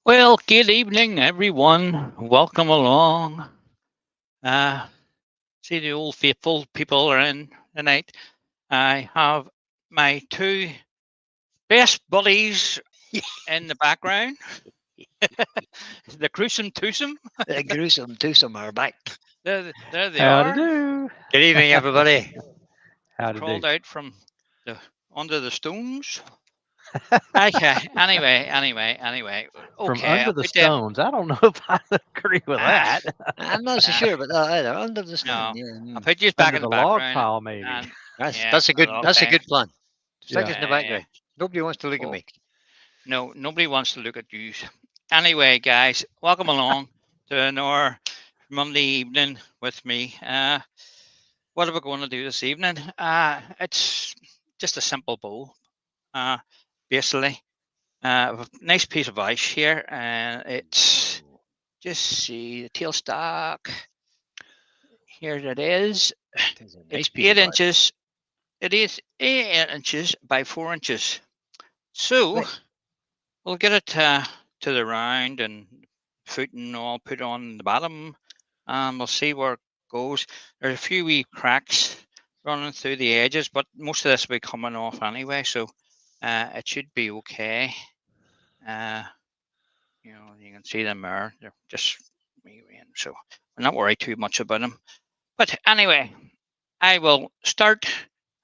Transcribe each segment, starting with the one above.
Well, good evening, everyone. Welcome along. Uh, See the old faithful people are in tonight. I have my two best buddies in the background, the gruesome twosome. The gruesome twosome are back. There they How to are. do? Good evening, everybody. How to do? Crawled out from the under the stones. Okay. Anyway. From Okay. under I'll the put them. stones. I don't know if I agree with Ah, that. I'm not so ah, sure about that either. Under the stone, no. yeah. I'll put you back Under in the the log background, pile, maybe. and That's yeah. that's a good that's a Okay. good plan. Stick Yeah. us in the Yeah. background. Nobody wants to look at Oh, me. no, nobody wants to look at you. Anyway, guys, welcome along to another Monday evening with me. What are we going to do this evening? It's just a simple bowl, uh, basically. A nice piece of ice here, and it's Oh, just see the tailstock. Here it is. it is a nice It's piece eight of ice. inches. It is 8 inches by 4 inches. So Right. we'll get it to the round and footing all put on the bottom, and we'll see where it goes. There's a few wee cracks running through the edges, but most of this will be coming off anyway, so it should be okay. Uh, you can see them there. They're just so I'm not worried too much about them. But anyway, I will start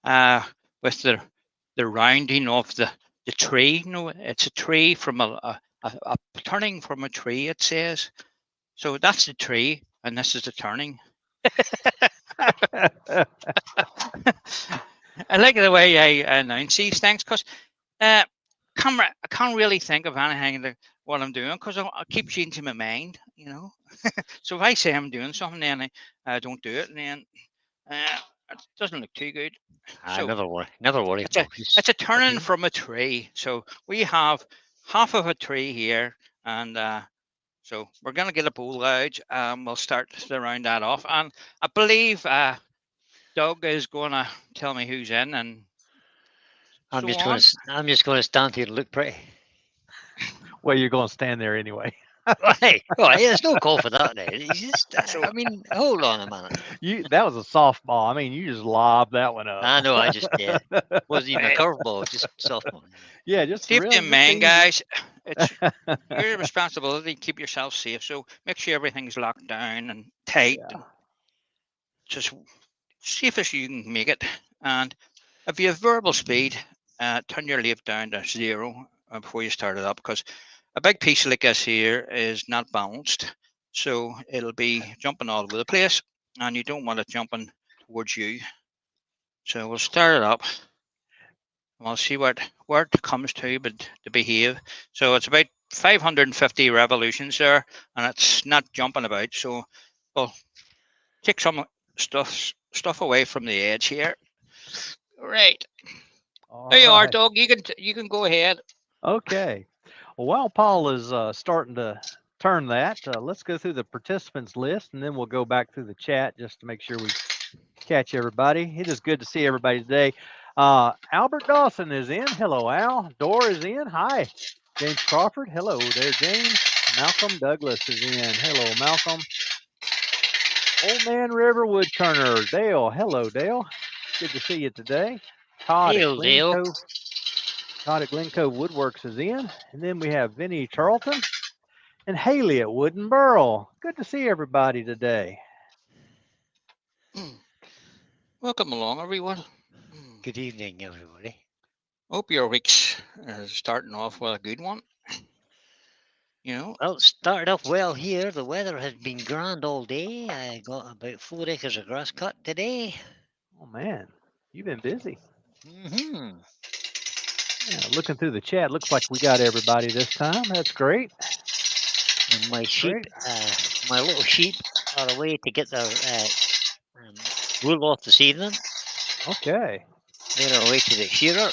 uh, with the rounding of the tree. No, it's a tree from a turning from a tree. It says so. That's the tree, and this is the turning. I like the way I announce these things because uh, I can't really think of anything what I'm doing because I keep changing my mind. So if I say I'm doing something, then I don't do it, and then uh, it doesn't look too good. So Never worry. Never worry, It's a Paul. it's a turning Okay. from a tree. So we have half of a tree here, and so we're gonna get a bowl out. We'll start to round that off, and I believe Doug is gonna tell me who's in and I'm so just going on. to I'm just going to stand here and look pretty. Well, you're going to stand there anyway. Right. There's no call for that now. It's just, So I mean, hold on a minute. That was a softball. I mean, you just lobbed that one up. I know. I just wasn't even a uh, curveball. Just softball. Yeah, just safety real, in just mind, easy. guys. It's your responsibility to keep yourself safe. So make sure everything's locked down and tight Yeah. and just safe as you can make it. And if you have variable speed, turn your lathe down to zero before you start it up because a big piece like this here is not balanced. So it'll be jumping all over the place and you don't want it jumping towards you. So we'll start it up and we'll see where it comes but to behave. So it's about 550 revolutions there and it's not jumping about. So we'll take some stuff away from the edge here. Right. All There you are, right. Doug. You can go ahead. Okay. Well, while Paul is starting to turn that, let's go through the participants list and then we'll go back through the chat just to make sure we catch everybody. It is good to see everybody today. Albert Dawson is in. Hello, Al. Dor is in. Hi. James Crawford. Hello there, James. Malcolm Douglas is in. Hello, Malcolm. Old Man River Woodturner. Dale. Hello, Dale. Good to see you today. Todd at Hail, Dale. Glencoe. Todd at Glencoe Woodworks is in. And then we have Vinny Charlton and Haley at Wooden Burl. Good to see everybody today. Welcome along, everyone. Good evening, everybody. Hope your week's starting off with a good one. You know, Well, it started off well here. The weather has been grand all day. I got about 4 acres of grass cut today. Oh, man. You've been busy. Hmm Yeah, looking through the chat, looks like we got everybody this time. That's great. And my sheep, Great. my little sheep, are away to get their wool off this evening. Okay. They're away to the shearer.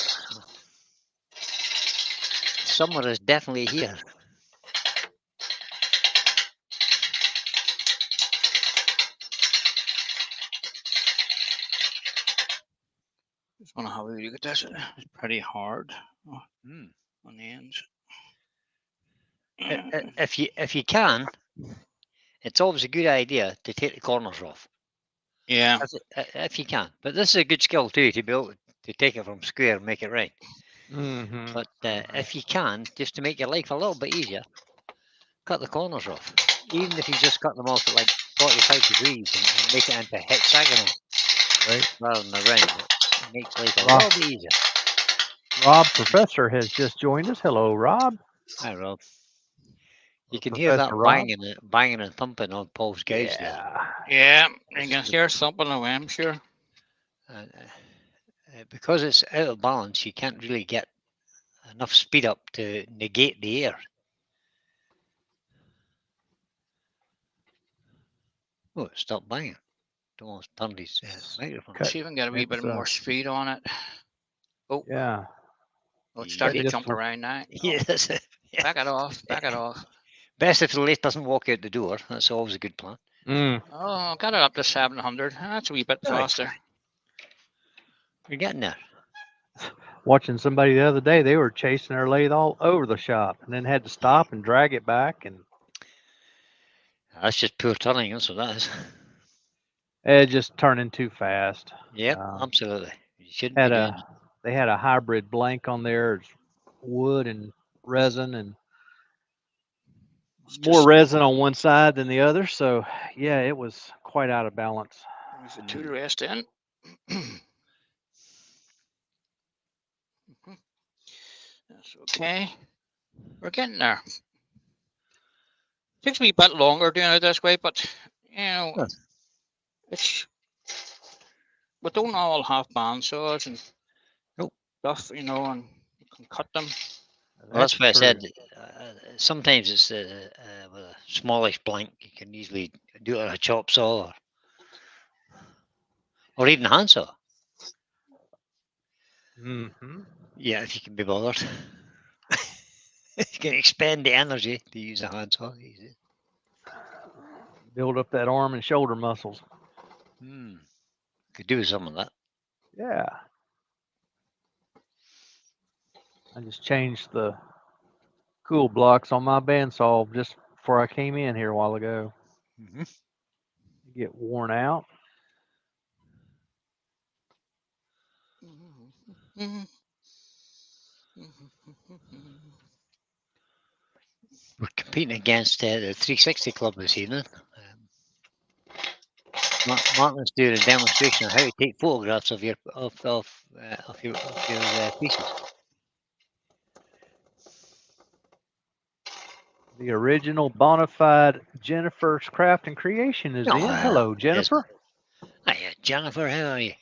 Summer is definitely here. just want to have a look at this. It's pretty hard Hmm. on the ends. If you can, it's always a good idea to take the corners off. Yeah. If you can. But this is a good skill too, to be able to take it from square and make it right. Mm-hmm. But if you can, just to make your life a little bit easier, cut the corners off. Even if you just cut them off at like 45 degrees and make it into hexagonal Right. rather than a round, it makes life a Rob. little bit easier. Rob Professor has just joined us. Hello, Rob. Hi, Rob. You Or can hear that Professor Rob. banging and thumping on Paul's gauge there. Yeah. Yeah. You can hear something away, I'm sure. Because it's out of balance, you can't really get enough speed up to negate the air. Oh, it stopped banging. It almost turned his microphone. Cut. See if we can get a wee bit It's, more speed on it. Oh, Yeah. oh, it's starting to Just jump one. around now. Yeah, that's it. Yeah. Back it off. Back it off. Best if the lathe doesn't walk out the door. That's always a good plan. Mm. Oh, got it up to 700. That's a wee bit Right. faster. You're getting there. Watching somebody the other day, they were chasing their lathe all over the shop and then had to stop and drag it back, and That's just poor turning. That's what that is. it just turning too fast. Yep, Um, absolutely. You shouldn't Had be doing a they had a hybrid blank on there, it's wood and resin, and It's more just resin on one side than the other. So yeah, it was quite out of balance. move the tool rest in. That's okay. We're getting there. Takes me a bit longer doing it this way, but you know, Huh. it's we don't all have bandsaws and Nope. stuff, you know, and you can cut them. Well, that's why I true. said sometimes it's with a smallish blank. You can easily do it on a chop saw or even a handsaw. Mm-hmm. Yeah, if you can be bothered. You can expend the energy to use a handsaw. Easy. Build up that arm and shoulder muscles. Could do with some of that. Yeah. I just changed the cool blocks on my bandsaw just before I came in here a while ago. Mm-hmm. Get worn out. We're competing against the 360 Club this evening. Martin's doing a demonstration of how to take photographs of your pieces. The original bona fide Jennifer's Craft and Creation is in. Hello, Jennifer. Hiya, Jennifer. How are you?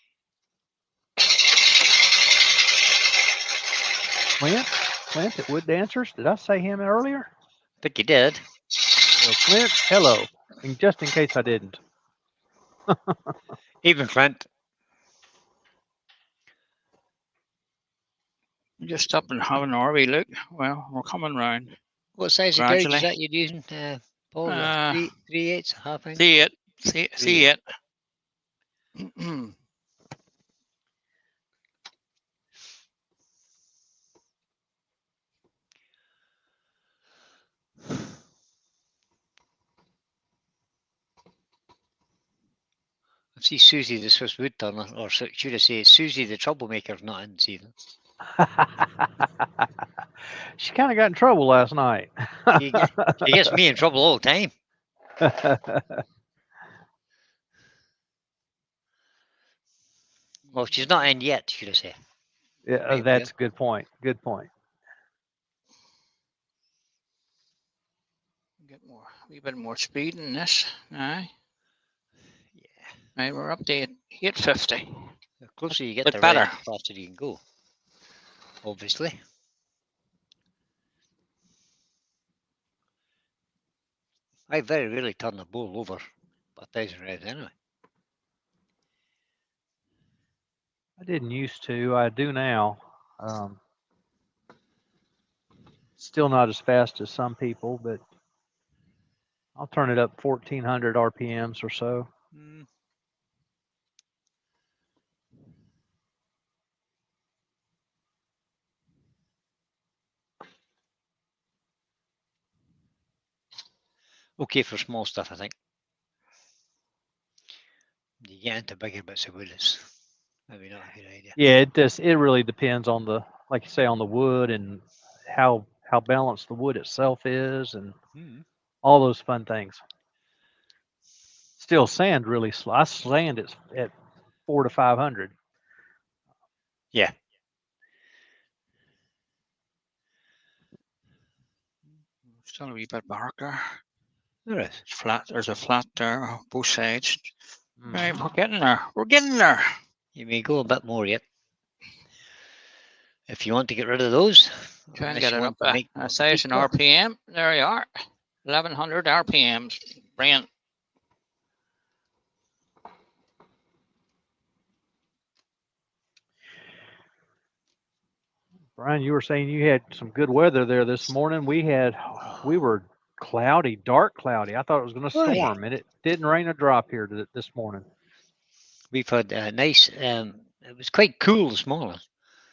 Clint at Wood Dancers. Did I say him earlier? I think you did. Well, Clint, hello. And just in case I didn't. Even Clint. Just up and have an RV look. Well, we're coming round. What size of gauge Gradually. is that you're using, Paul? Uh, 3/8, half inch? See it. See it. I see Susie the Swiss wood turner, or should I say Susie the troublemaker's not in this evening. She kind of got in trouble last night. She gets me in trouble all the time. Well, she's not in yet, should I say. Yeah, Right, that's a good point. Good point. Get more, a wee bit more speed in this. Aye. Yeah. Right, we're up to 850. The closer you get Bit to better. right, the faster you can go. Obviously. I very rarely turn the bowl over 1,000 revs anyway. I didn't used to. I do now. Still not as fast as some people, but I'll turn it up 1,400 RPMs or so. Okay for small stuff, I think. You get into bigger bits of wood, it's maybe not a good idea. Yeah, it really depends on the, like you say, on the wood and how balanced the wood itself is and all those fun things. Still, sand really slow. I sand it at 400 to 500. Yeah. Still a wee bit darker. There is. It's flat. There's a flat there on both sides. Right, Mhm. we're getting there. We're getting there. You may go a bit more yet. If you want to get rid of those, Try and unless get you it want up to make a size in peacock. RPM. There you are. 1100 RPMs. Brilliant. Brian, you were saying you had some good weather there this morning. We were cloudy, dark cloudy. I thought it was going to Aye. storm, and it didn't rain a drop here this morning. We've had a nice. It was quite cool this morning.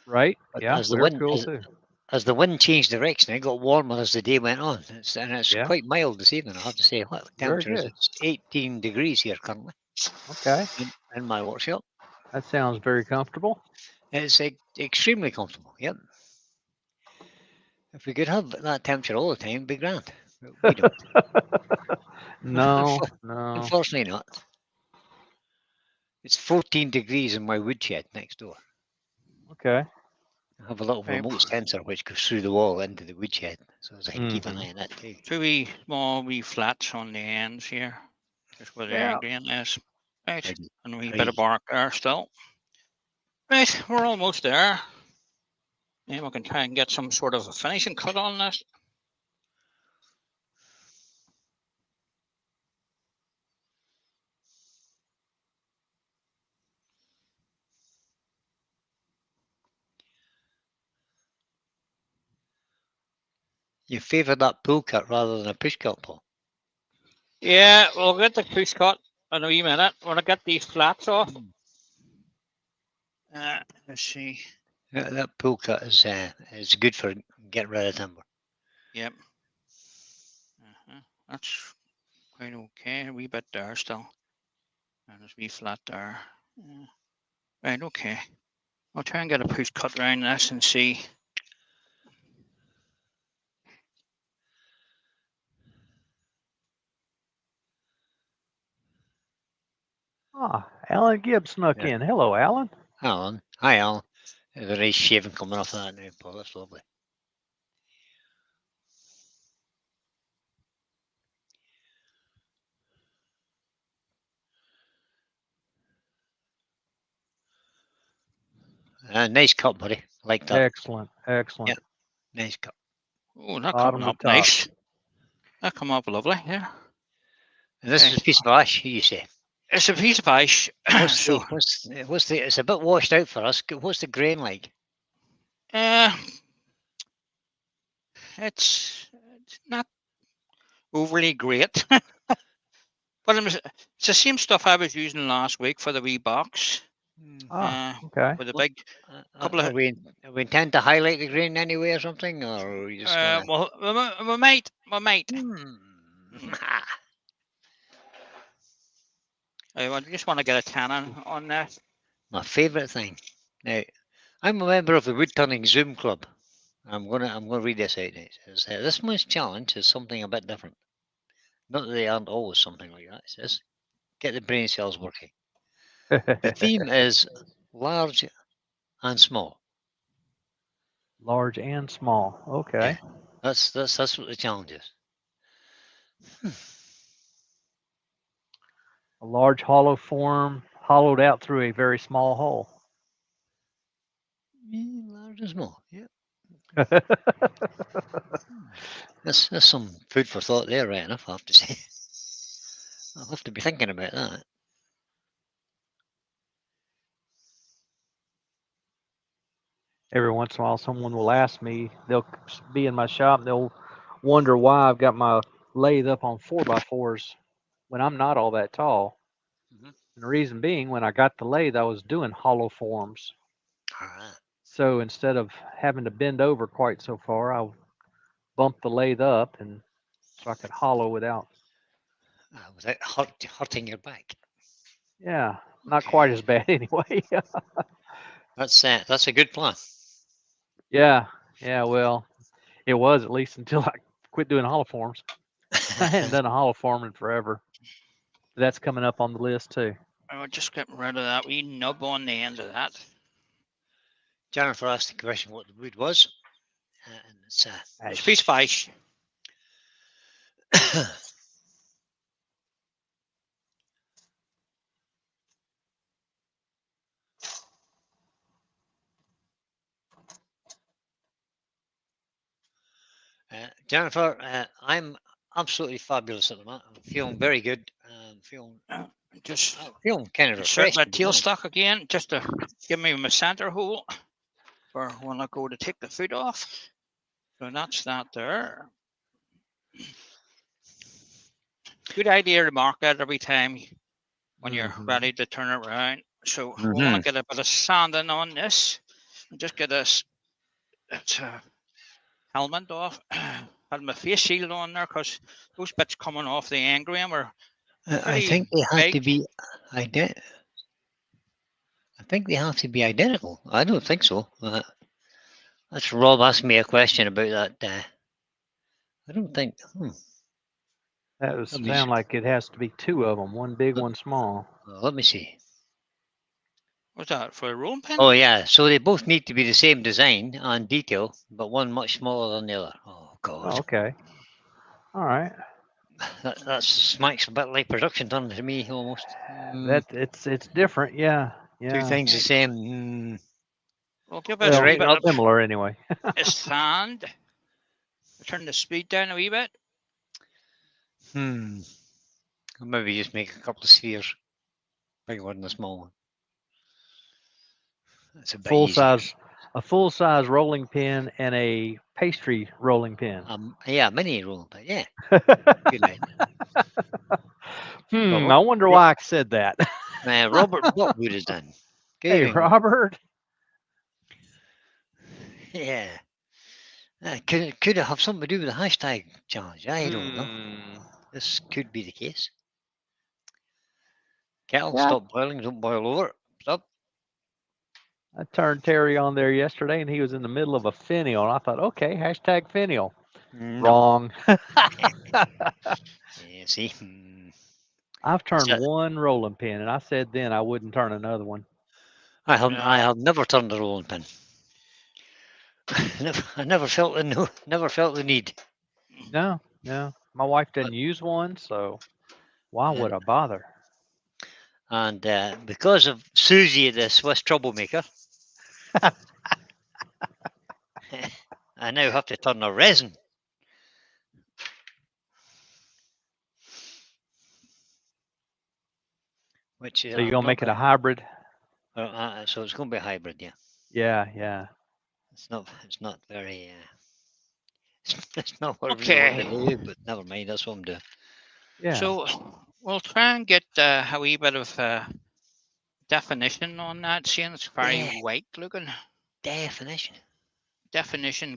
Right? But Yeah, as the we were wind cool too. as the wind changed direction, it got warmer as the day went on. It's Yeah. quite mild this evening, I have to say. What Very temperature is good. it? It's 18 degrees here currently Okay, in my workshop. that sounds very comfortable. It's extremely comfortable. Yep. If we could have that temperature all the time, it'd be grand. But we don't. No, no. Unfortunately not. It's 14 degrees in my woodshed next door. Okay. I have a little Right. remote sensor which goes through the wall into the woodshed, so I can keep an Mhm. eye on that too. Two wee small wee flats on the ends here. Just where the Yeah. air grain is. Right. How do you- And a wee how bit you- of bark there still. Right, we're almost there. Maybe we can try and get some sort of a finishing cut on this. You favour that pull cut rather than a push cut, Paul? Yeah, we'll get the push cut in a wee minute. When I get these flats off. Let's see. That pull cut is good for getting rid of timber. Yep. That's quite okay. A wee bit there still. And there's a wee flat there. Right, okay. I'll try and get a push cut around this and see. Ah, Alan Gibbs snuck Yeah. in. Hello, Alan. Alan. Hi, Alan. There's a nice shaving coming off that now, Paul. That's lovely. Nice cut, buddy. Like that. Excellent, excellent. Nice cut. Oh, that Bottom coming to up top. nice. That come up lovely, yeah. And this is a piece of ash, you say. It's a piece of ice. So, It's a bit washed out for us. What's the grain like? it's not overly great. But it's the same stuff I was using last week for the wee box. Ah, okay. With a big couple Are of. we intend to highlight the grain anyway or something, or are we just gonna... Well, we might. I just want to get a tannin on this. My favourite thing. Now, I'm a member of the Wood Turning Zoom Club. I'm gonna read this out now. It says, this month's challenge is something a bit different. Not that they aren't always something like that. It says, get the brain cells working. The theme is large and small. Large and small. Okay. That's what the challenge is. A large hollow form hollowed out through a very small hole. Large and small. Yeah. That's some food for thought there, right enough, I have to say. I'll have to be thinking about that. Every once in a while, someone will ask me, they'll be in my shop, and they'll wonder why I've got my lathe up on 4x4s when I'm not all that tall. Mhm. And the reason being, when I got the lathe, I was doing hollow forms. Ah, So instead of having to bend over quite so far, I bumped the lathe up and so I could hollow without without hurting your back. Yeah, not quite as bad anyway. That's a good plan. Yeah, yeah. Well, it was at least until I quit doing holoforms. I hadn't done a holoform in forever. That's coming up on the list too. I would just get rid of that wee nub on the end of that. Jennifer asked the question what the wood was, and it's It's a piece of ice. Jennifer, I'm absolutely fabulous at the moment. I'm feeling very good. Feeling Just kind of insert refreshed. my to be honest. tailstock again, just to give me my center hole for when I go to take the foot off. So that's that there. Good idea to mark that every time when you're ready to turn it around. So we want to get a bit of sanding on this and just get this helmet off. Had my face shield on there because those bits coming off the engram are I think they have to big. be identical. I think they have to be identical. I don't think so. That's Rob asked me a question about that. I don't think. That would Let me sound see. like it has to be two of them, one big, one small. Let me see. What's that for a rolling pin? Oh yeah, so they both need to be the same design and detail, but one much smaller than the other. Oh god. Oh, okay. All right. That smacks a bit like production done to me almost. That it's different. Yeah. Two Yeah. things the same. We'll give it Well, a wee bit of similar anyway. sand. Turn the speed down a wee bit. I'll maybe just make a couple of spheres. Big one and a small one. That's a bit easier. A full size rolling pin and a pastry rolling pin. Yeah, mini rolling pin. Yeah. Good night. I wonder why I said that. Robert Lockwood is done. Good Hey, evening, Robert. Yeah. Could it have something to do with the hashtag challenge? I don't know. This could be the case. Kettle, stop boiling, don't boil over. Stop. I turned Terry on there yesterday and he was in the middle of a finial. And I thought, okay, hashtag finial. Wrong. Yeah, see? I've turned one rolling pin and I said then I wouldn't turn another one. I have never turned a rolling pin. I never felt the need. No. My wife doesn't use one, so why would I bother? And because of Susie, the Swiss troublemaker, I now have to turn a resin. Which so you're gonna make it a hybrid? So it's going to be a hybrid, yeah. Yeah. It's not very. It's not what Okay. I really want to do, but never mind. That's what I'm doing. Yeah. So we'll try and get a wee bit of definition on that, seeing it's very white looking. Definition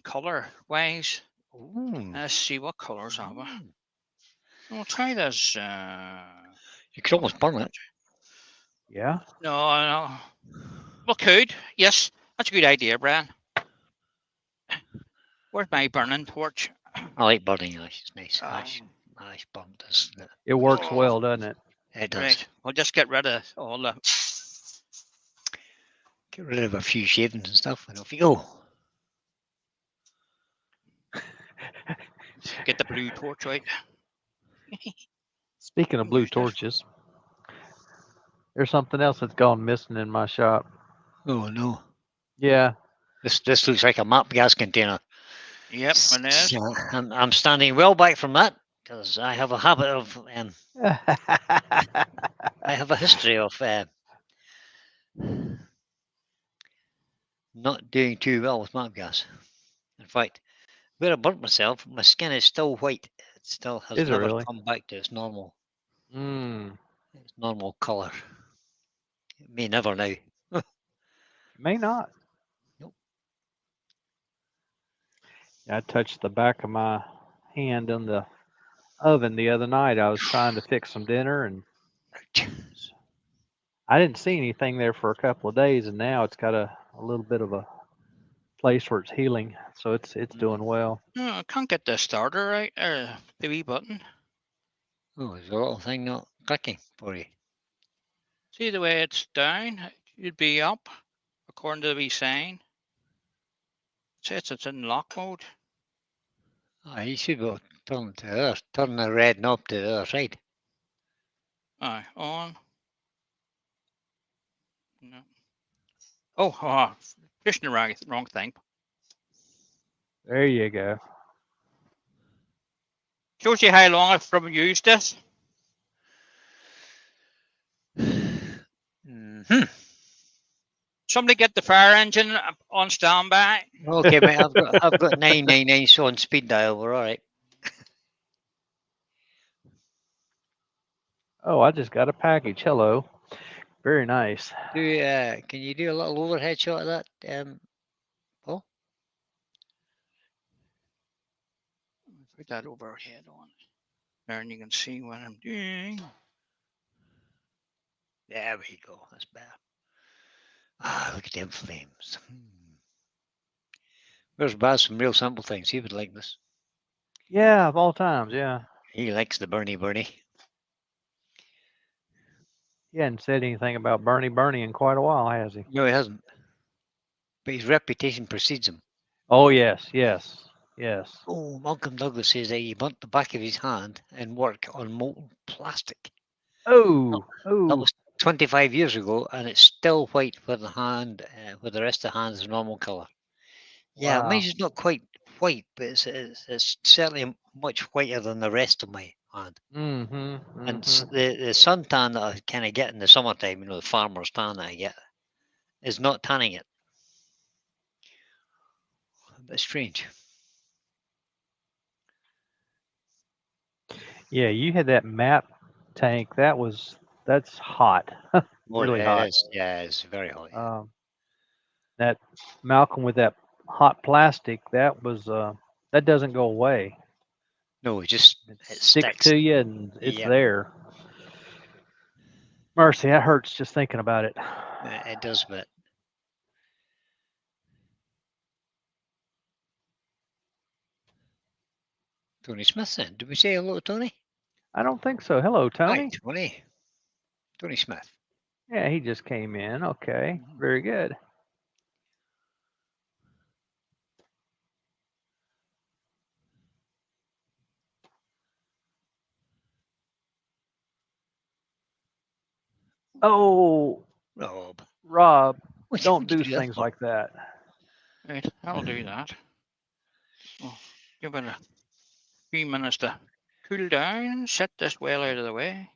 color wise. Let's see what colors are we. We'll try this. You could almost burn it. Yeah. No. We could. Yes, that's a good idea, Brian. Where's my burning torch? I like burning ash. It's nice. Ash burnt, isn't it? It works well, doesn't it? It does. Right. We'll just get rid of all the. Get rid of a few shavings and stuff, and off you go. Get the blue torch out. Speaking of blue torches, there's something else that's gone missing in my shop. Oh no. Yeah. This looks like a map gas container. Yep, it is. I'm standing well back from that because I have a habit of I have a history of not doing too well with map gas. In fact, where I burnt myself, my skin is still white. It still has never come back to its normal color. It may never now. May not. Nope. I touched the back of my hand on the oven the other night. I was trying to fix some dinner, and I didn't see anything there for a couple of days, and now it's got a little bit of a place where it's healing, so it's doing well. No, I can't get the starter right. The wee button. Oh, there's a little thing not clicking for you. See the way it's down? You'd be up, according to the wee sign. It says it's in lock mode. Ah, you should go turn to the other, turn the red knob to the other side. Aye, on. No. Oh, pushing the wrong thing. There you go. Shows you how long I've from used this. Mm-hmm. Somebody get the fire engine on standby. Okay, mate. I've got 999 so on speed dial. We're all right. Oh, I just got a package. Hello. Very nice. Can you do a little overhead shot of that, Paul? Put that overhead on. There, and you can see what I'm doing. There we go. That's better. Ah, look at them flames. There's Baz some real simple things. He would like this. Yeah, of all times, yeah. He likes the Bernie. He hadn't said anything about Bernie in quite a while, has he? No, he hasn't. But his reputation precedes him. Oh, yes. Oh, Malcolm Douglas says that he burnt the back of his hand in work on molten plastic. Oh, That was 25 years ago, and it's still white where the hand, where the rest of the hand is normal color. Yeah, wow. mine's not quite white, but it's certainly much whiter than the rest of my hand. Mm-hmm. And the suntan that I kind of get in the summertime, the farmer's tan that I get, is not tanning it. A bit strange. Yeah, you had that map tank. That's hot. Really hot. Yeah, it's very hot. That Malcolm with that hot plastic, that doesn't go away. No, it Sticks sticks to you, and it's Yep. there. Mercy, that hurts just thinking about it. It does, but Tony Smith then. Did we say hello to Tony? I don't think so. Hello, Tony. Hi, Tony. Tony Smith. Yeah, he just came in. Okay, very good. Oh, Rob, don't do things like that. Right, I'll do that. Oh, give it a few minutes to cool down. Set this well out of the way.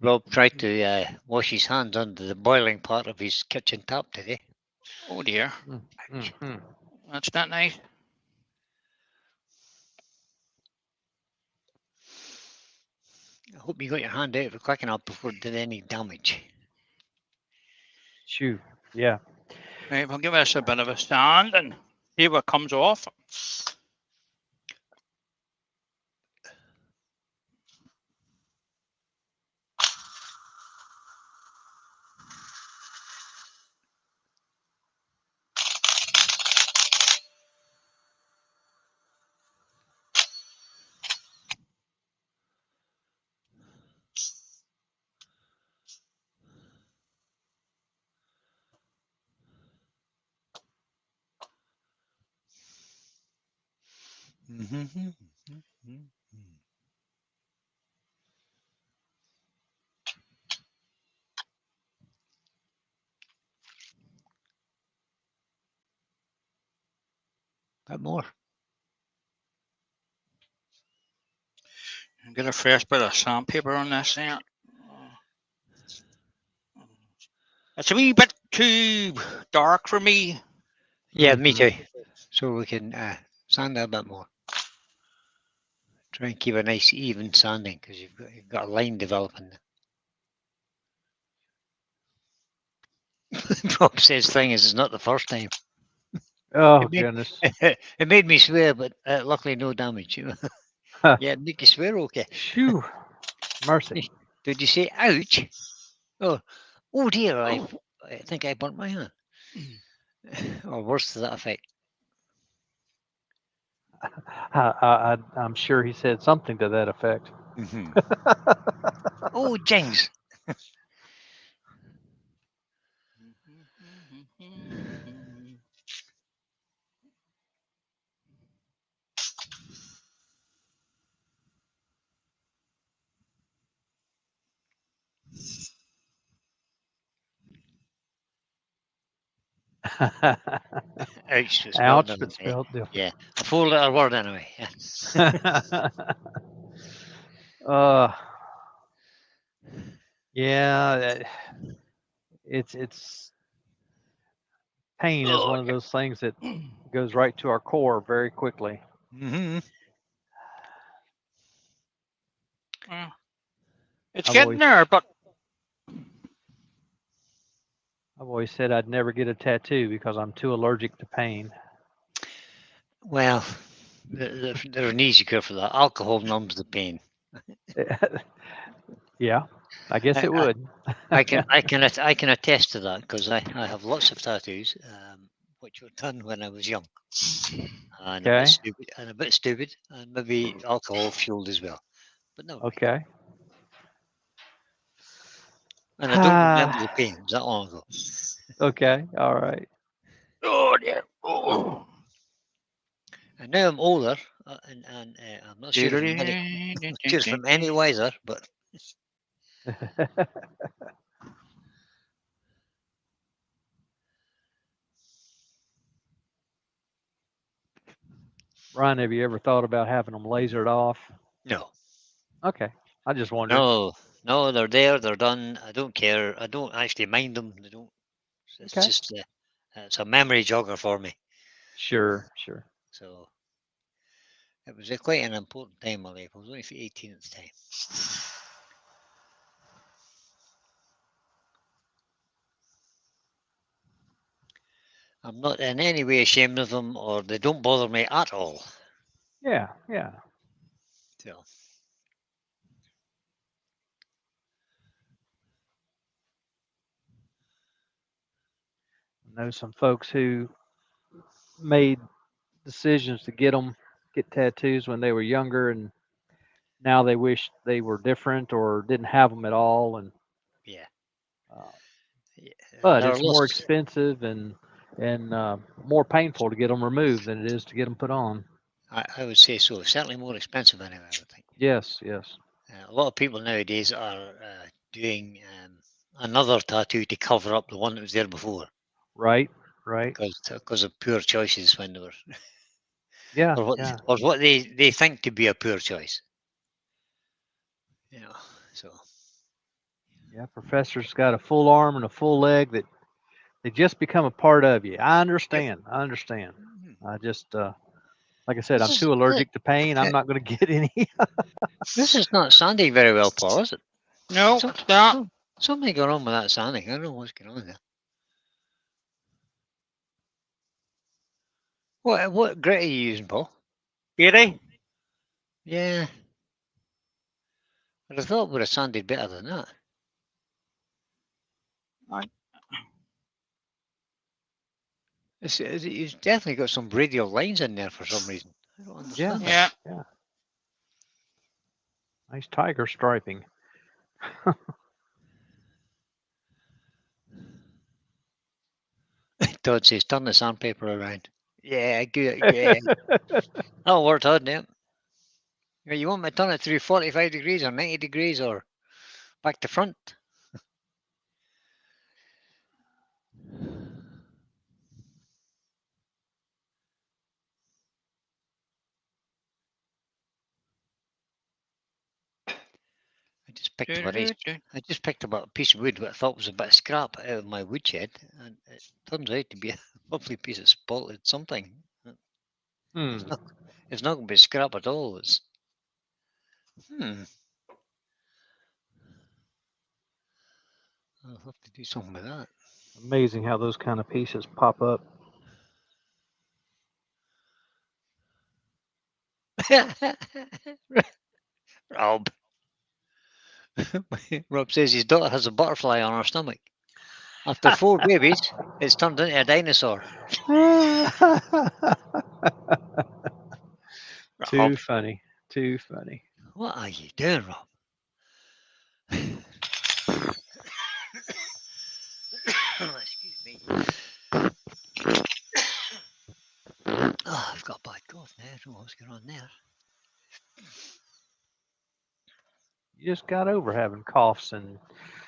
Rob tried to wash his hands under the boiling part of his kitchen tap today. Oh dear. Mm-hmm. That's not nice. I hope you got your hand out of it quick enough before it did any damage. Shoo. Yeah. Right, we'll give us a bit of a stand and see what comes off. Bit more. Get a fresh bit of sandpaper on this thing. It's a wee bit too dark for me. Yeah, me too. So we can sand it a bit more. Try and keep a nice even sanding because you've got a line developing. Rob says thing is it's not the first time. Oh goodness. It made me swear, but luckily no damage. Yeah, make you swear, okay. Phew. Mercy. Did you say ouch? Oh dear, I think I burnt my hand. Or worse to that effect. I'm sure he said something to that effect. Oh, jings. Ouch. It's spelled Ouch, but different, eh? spelled different. Yeah, a 4-letter word anyway. Yeah. uh, yeah, it's pain is one of those things that goes right to our core very quickly. Mm-hmm. Well, it's I've getting always there, but I've always said I'd never get a tattoo because I'm too allergic to pain. Well, there are an easy cure for that. Alcohol numbs the pain. Yeah, I guess it would. I can attest to that because I have lots of tattoos, which were done when I was young, and Okay. a bit stupid, and maybe alcohol fueled as well. But no, Okay. and I don't remember the pain. It was that long ago. Okay. All right. oh dear. Oh. And now I'm older, and I'm not sure if I'm any wiser, but Ryan, have you ever thought about having them lasered off? no, Okay. I just wondered. no, they're there, they're done. I don't care. I don't actually mind them. They don't. It's Okay. just it's a memory jogger for me. Sure. Sure. So it was quite an important time in my life. I was only 18 at the time. I'm not in any way ashamed of them, or they don't bother me at all. Yeah. Yeah. So I know some folks who made decisions to get tattoos when they were younger, and now they wish they were different or didn't have them at all. And yeah, uh, yeah. but There are it's more lots. expensive and more painful to get them removed than it is to get them put on. I would say so. Certainly more expensive anyway. I would think. Yes. Yes. A lot of people nowadays are doing another tattoo to cover up the one that was there before. Right. Right. Because of poor choices when they were, Yeah. or what Yeah. or what they think to be a poor choice. You know, so Yeah. Professor's got a full arm and a full leg that they just become a part of you. I understand. I understand. I just like I said, I'm too allergic to pain. I'm not going to get any. This is not sounding very well, Paul, is it? No, So, it's not. something going on with that sounding. I don't know what's going on there. What grit are you using, Paul? 80? Yeah. But I thought it would have sounded better than that. You've definitely got some radial lines in there for some reason. I don't understand Yeah. Yeah. Nice tiger striping. that. Todd says, turn the sandpaper around. Yeah, good. Yeah. That'll work, Todd, yeah. You want me to turn it through 45 degrees or 90 degrees or back to front? I just picked up a piece of wood that I thought was a bit of scrap out of my woodshed, and it turns out to be a lovely piece of spotted something. Hmm. It's not going to be scrap at all. It's I'll have to do something with that. Amazing how those kind of pieces pop up. Rob. Rob says his daughter has a butterfly on her stomach. After 4 babies, it's turned into a dinosaur. Too Rob, funny. Too funny. what are you doing, Rob? Excuse me. Oh, I've got a bad cough now. I don't know what's going on there. You just got over having coughs and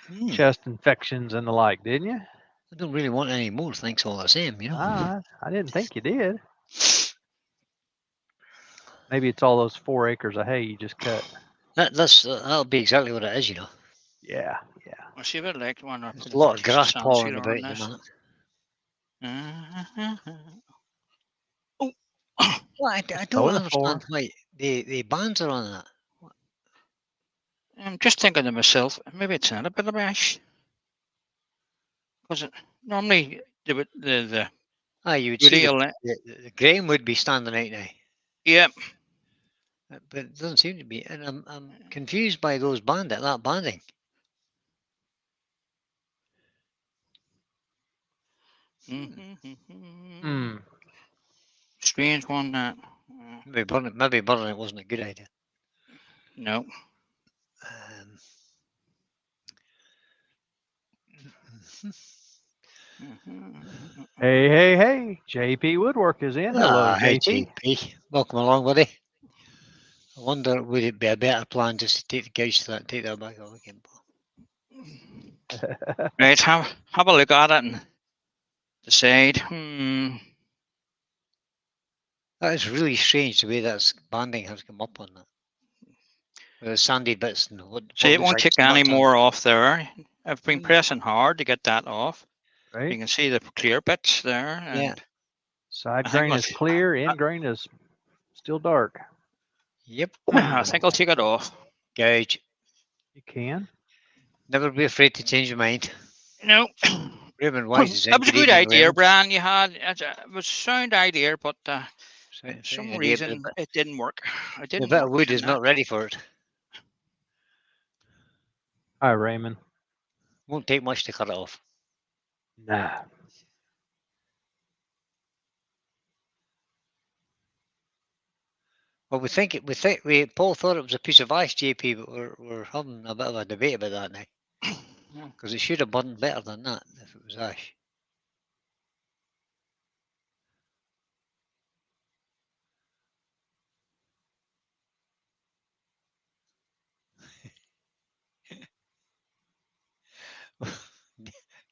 Hmm, chest infections and the like, didn't you? I don't really want any more, thanks all the same, you know. I didn't think you did. Maybe it's all those 4 acres of hay you just cut. That'll be exactly what it is, you know. Yeah, yeah. I see if I like one. Or There's put a lot of piece grass sand pollen sealer about on at the this. minute. Oh, Well, I Just don't throw the 4. understand why the bans are on that. I'm just thinking to myself, maybe it's not a bit of ash. Because normally the You would woody see ele- the grain would be standing out now, yeah, but it doesn't seem to be. And I'm confused by that banding. Hmm. Strange one that. Maybe burning it wasn't a good idea. No. Hey, hey, hey. JP Woodwork is in. Hello, Hey, JP. JP. Welcome along, buddy. I wonder, would it be a better plan just to take the couch to that, take that back off again? Right, have a look at it and decide. That is really strange the way that banding has come up on that. With the sandy bits and what See, it looks won't like take any smart more off there. I've been Mm. pressing hard to get that off. You Right? can see the clear bits there. Yeah. And Side I think grain is clear, end grain is still dark. Yep. I think I'll take it off. Gouge. You can. Never be afraid to change your mind. No. Raymond Wise is in. That was a good evening, idea, Raymond. Brian. You had it was a sound idea, but for some idea, reason but it didn't work. It the didn't bit work. of wood in is that. not ready for it. Hi, Raymond. Won't take much to cut it off. Nah. Well, Paul thought it was a piece of ice, JP, but we're having a bit of a debate about that now. Because it should have burned better than that if it was ash.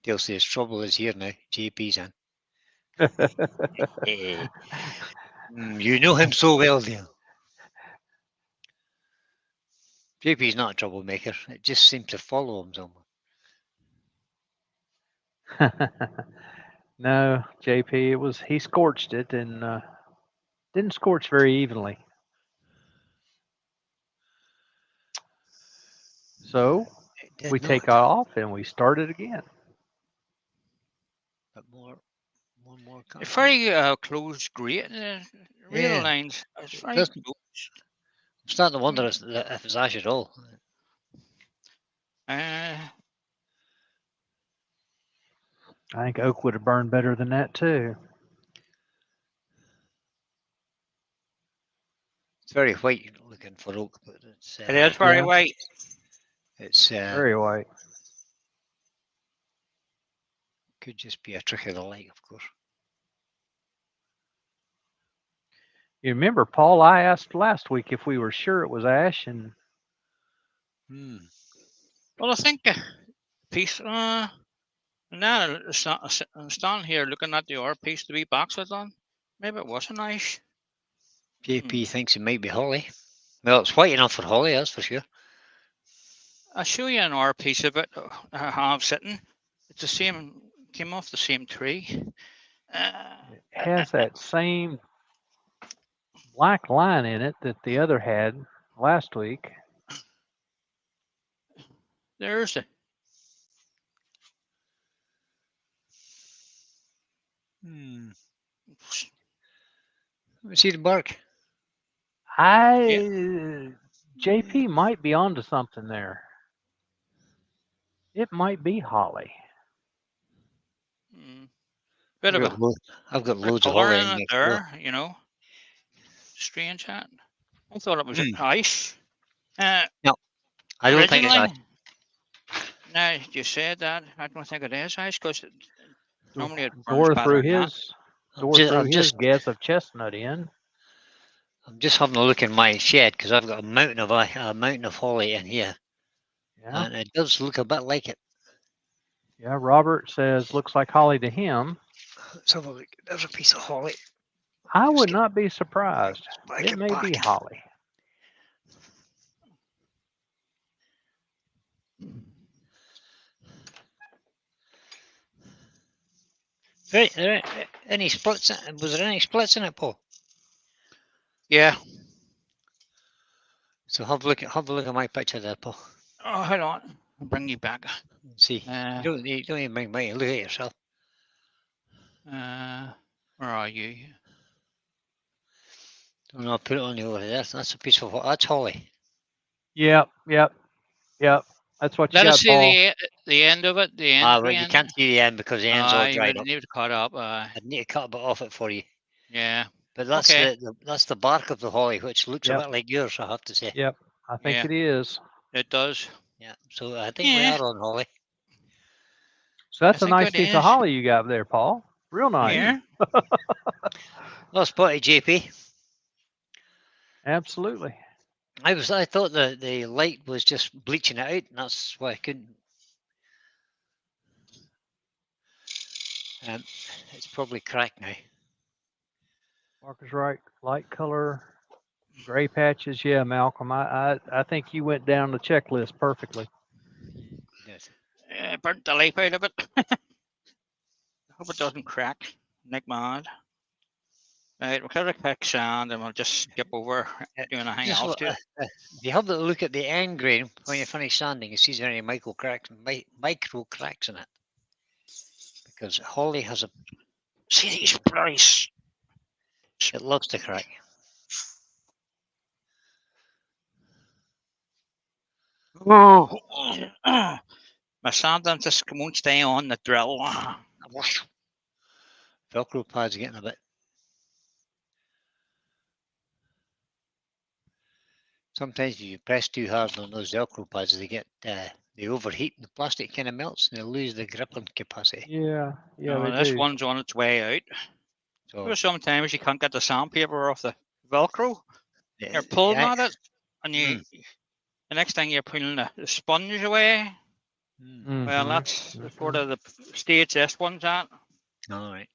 Dale says trouble is here now. JP's in. You know him so well, Dale. JP's not a troublemaker. It just seems to follow him somewhere. No, JP, he scorched it and didn't scorch very evenly. So we take it off and we start it again. But one more. It's very close grate. Real lines. It's very close. I'm starting to wonder if it's ash at all. I think oak would have burned better than that too. It's very white looking for oak, but it's it is very white. It's Very white. Could just be a trick of the light, of course. You remember, Paul, I asked last week if we were sure it was ash, and Well, I think piece. Now I'm standing here looking at the other piece to be box it on. Maybe it wasn't ash. JP thinks it might be holly. Well, it's white enough for holly, that's for sure. I'll show you another piece of it I have sitting. It's the same, came off the same tree. it has that same black line in it that the other had last week. There's it. Let me see the bark. JP might be onto something there. It might be holly. Bit I've of got, a I've got bit of loads of colour holly in in it next door. there, you know. Strange that. I thought it was Mm. ice. I don't think it's Originally, now you said that, I don't think it is ice because normally it burns Door better through than that. his I'm guess of chestnut in. I'm just having a look in my shed because I've got a mountain of holly in here, Yeah. and it does look a bit like it. Yeah. Robert says looks like holly to him. Let's have a look. There's a piece of holly. I would Just not be surprised. back It it may be back. holly. Right, any splits? Was there any splits in it, Paul? Yeah. So have a look at my picture there, Paul. Oh, hold on. I'll bring you back. See, you don't even bring me. Look at yourself. Where are you? And I'll put it on you over there. That's a piece of that's holly. Yep. That's what you Let got, us see Paul. the end of it. The end. Ah, well, you can't see the end because the end's all You dried would up. need to cut up. I'd need to cut a bit off it for you. Yeah. But that's Okay. that's the bark of the holly, which looks Yep. a bit like yours, I have to say. Yep. I think Yeah. it is. It does. Yeah. So I think we Yeah. are on holly. So that's a think nice it piece of is. holly you got there, Paul. Real nice. Yeah. Well spotted, JP. Absolutely. I thought the light was just bleaching it out, and that's why I couldn't. It's probably cracked now. Marcus right. Light color, gray patches. Yeah, Malcolm. I think you went down the checklist perfectly. Yes. Burnt the life out of it. Hope it doesn't crack. Nick mad. Right, we'll cut a quick sand and we'll just skip over doing anything Just else to it. if you have a look at the end grain when you finish sanding, you see there any micro cracks in it. Because holly has a See these price. it loves to crack. Oh, my sanding just won't stay on the drill. Velcro pads are getting a bit. Sometimes if you press too hard on those Velcro pads, they overheat and the plastic kind of melts and they lose the gripping capacity. Yeah. Yeah. No, they this do. one's on its way out. So There's sometimes you can't get the sandpaper off the Velcro. yeah, You're pulling yeah. at it, and the next thing you're pulling the sponge away. Well, Mhm. that's sort of the stage this one's at. All right.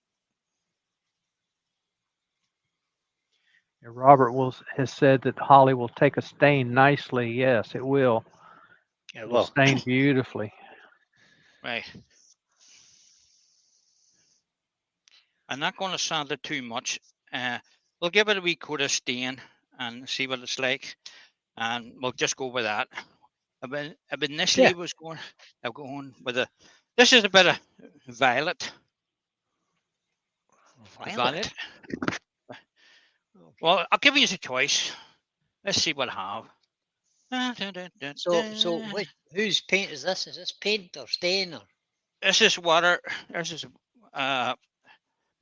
Yeah, Robert has said that holly will take a stain nicely. Yes, it will. Yeah, It will well, stain beautifully. Right. I'm not going to sand it too much. We'll give it a wee coat of stain and see what it's like, and we'll just go with that. I initially was going with a. This is a bit of violet. Violet. Well, I'll give you a choice. Let's see what I have. So whose paint is this? Is this paint or stain or? This is water. This is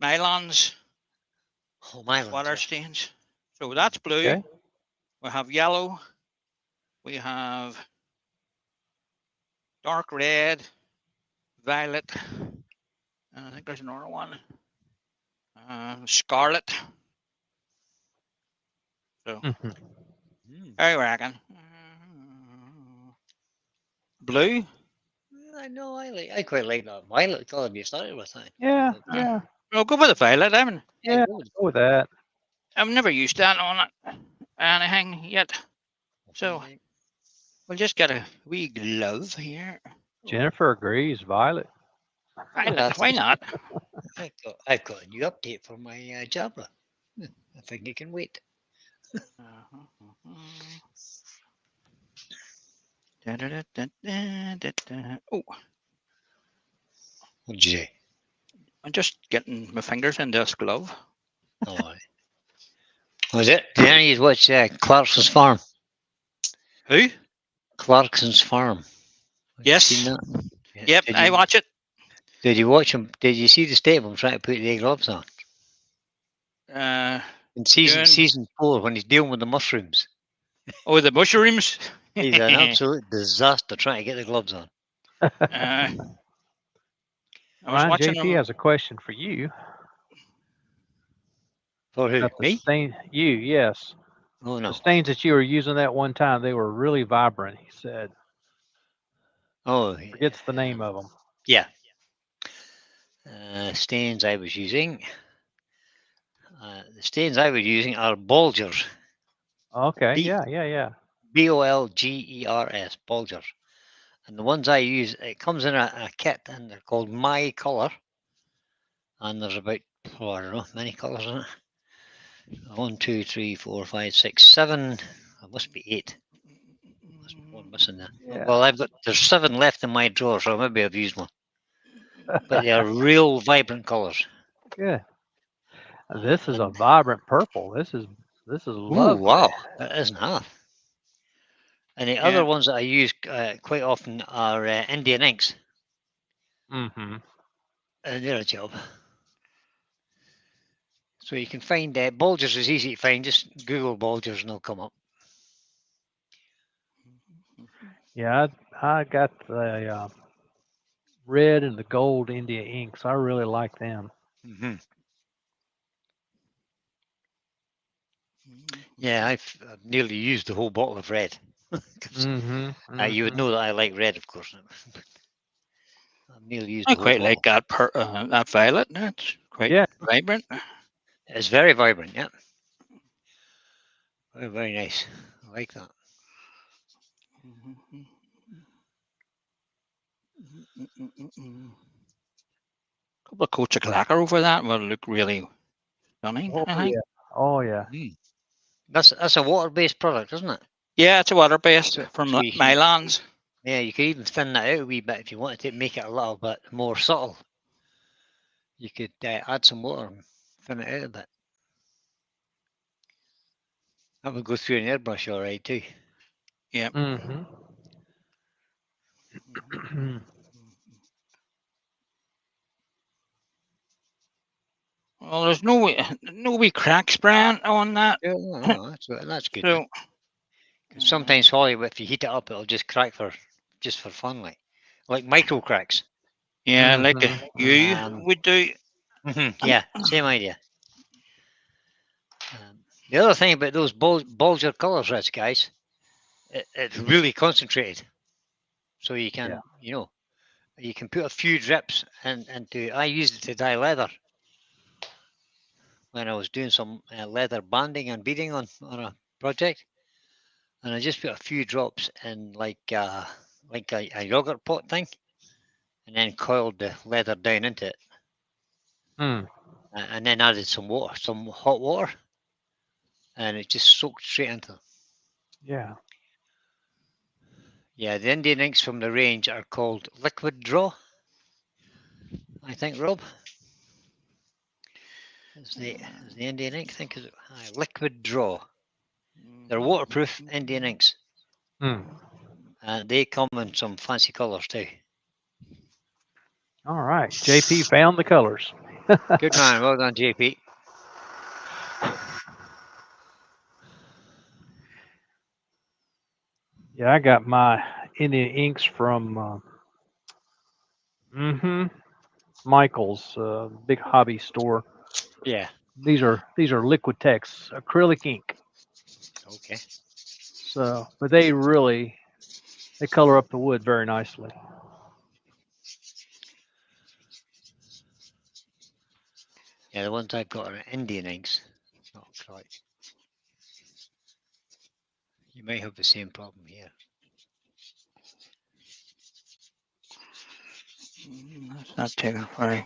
Nylon's Oh, my water stains. So that's blue. Okay. We have yellow. We have dark red, violet, and I think there's another one. Scarlet. So I reckon blue. I know. I quite like that violet colour you started with. Yeah. Yeah. We'll go with the violet. Yeah. Go with that. I've never used that on anything yet. So we'll just get a wee glove here. Jennifer agrees. Violet. Violet, why not? I've got a new update for my Jabra. I think it can wait. Oh, What did you say? I'm just getting my fingers in this glove. Oh, Was it? Did any of you watch Clarkson's Farm? Who? Clarkson's Farm. Have you Yes. seen that? Yeah. Yep, Did I you, watch it. did you watch him? Did you see the state of him trying to put the gloves on? In Doing- season 4, when he's dealing with the mushrooms, Oh, the mushrooms. he's an absolute disaster trying to get the gloves on. I was Ryan, watching JP him. has a question for you. For who? About the Me? stain, you, yes. Oh no. The stains that you were using that one time, they were really vibrant, he said. Oh, Forgets the name of them. yeah. Stains I was using. The stains I was using are Bolgers. Okay, B- yeah. Bolgers, Bolgers. And the ones I use, it comes in a kit, and they're called My Color. And there's about, oh, I don't know, many colours in it. 1, 2, 3, 4, 5, 6, 7. There must be 8. There's one missing there. Yeah. Well, there's 7 left in my drawer, so maybe I've used one. But they are real vibrant colours. Good. This is a vibrant purple. This is Ooh, lovely. wow, that isn't half. And the Yeah. other ones that I use quite often are Indian inks. Mm-hmm. And they're a job. So you can find Bolgers is easy to find. Just Google Bolgers and they'll come up. Yeah, I got the red and the gold India inks. I really like them. Mm-hmm. Yeah, I've nearly used the whole bottle of red. 'Cause, Mm-hmm. you would know that I like red, of course. I've nearly used I the whole quite like bottle. that violet. That's quite Yeah. vibrant. It's very vibrant, yeah. Very, very nice. I like that. Couple of coats of clacker over that will look really stunning. Oh I think. yeah. Oh yeah. That's a water-based product, isn't it? Yeah, it's a water based So- from so you- Mylands. Yeah, you could even thin that out a wee bit if you wanted to make it a little bit more subtle. You could add some water and thin it out a bit. That would go through an airbrush all right too. Mm-hmm. Well, there's no wee cracks, Brian, on that. Yeah, no, that's good. So 'Cause sometimes Hollywood, if you heat it up, it'll just crack for fun, like micro cracks. yeah, like Mhm. you Um, would do. Yeah, same idea. The other thing about those Bolger colours, Rich, guys, it's really concentrated. So you can, you can put a few drips into. I used it to dye leather when I was doing some leather banding and beading on a project, and I just put a few drops in like a yogurt pot thing, and then coiled the leather down into it, and then added some water, some hot water, and it just soaked straight into them. Yeah. Yeah, the Indian inks from the range are called Liquid Draw, I think, Rob. Is the Indian ink, I think, is it? Liquid Draw. They're waterproof Indian inks. And they come in some fancy colours too. All right. JP found the colors. Good man, well done, JP. Yeah, I got my Indian inks from Michael's big hobby store. Yeah. These are Liquitex acrylic ink. Okay. So, but they color up the wood very nicely. Yeah, the ones I've got are Indian inks, not acrylic. You may have the same problem here. That's not taking very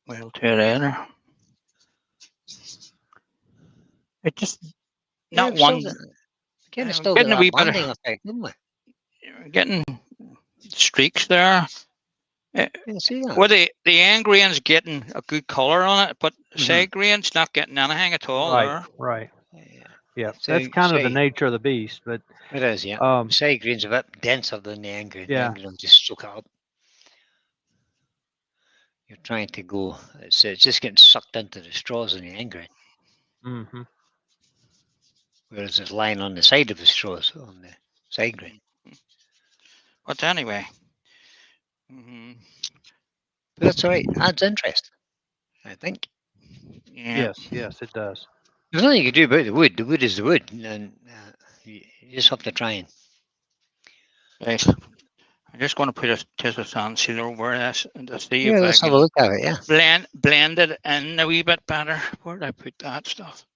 well to it either. It just not we've one. Kind of still getting got a wee that bit banding of- effect, haven't we? Getting streaks there. Yeah, see that? Well, the end grain's getting a good color on it, but Mhm. side grain's not getting anything at all Right, there. right. Yeah, Yeah, so that's kind of the say nature of the beast. But it is. Yeah, um, side grain's a bit denser than the end grain. The Yeah. end grain will just soak it up. You're trying to go. It's just getting sucked into the straws in the end grain, mhm. whereas it's lying on the side of the straws on the side grain. But anyway, mhm, But that's all right. Adds interest, I think. yeah. Yes, it does. There's nothing you can do about the wood. The wood is the wood, and you just have to try and. Right. I'm just going to put a test of sand sealer over this and to see Yeah, if I let's have a can look at it. Yeah. blend it in a wee bit better. Where did I put that stuff?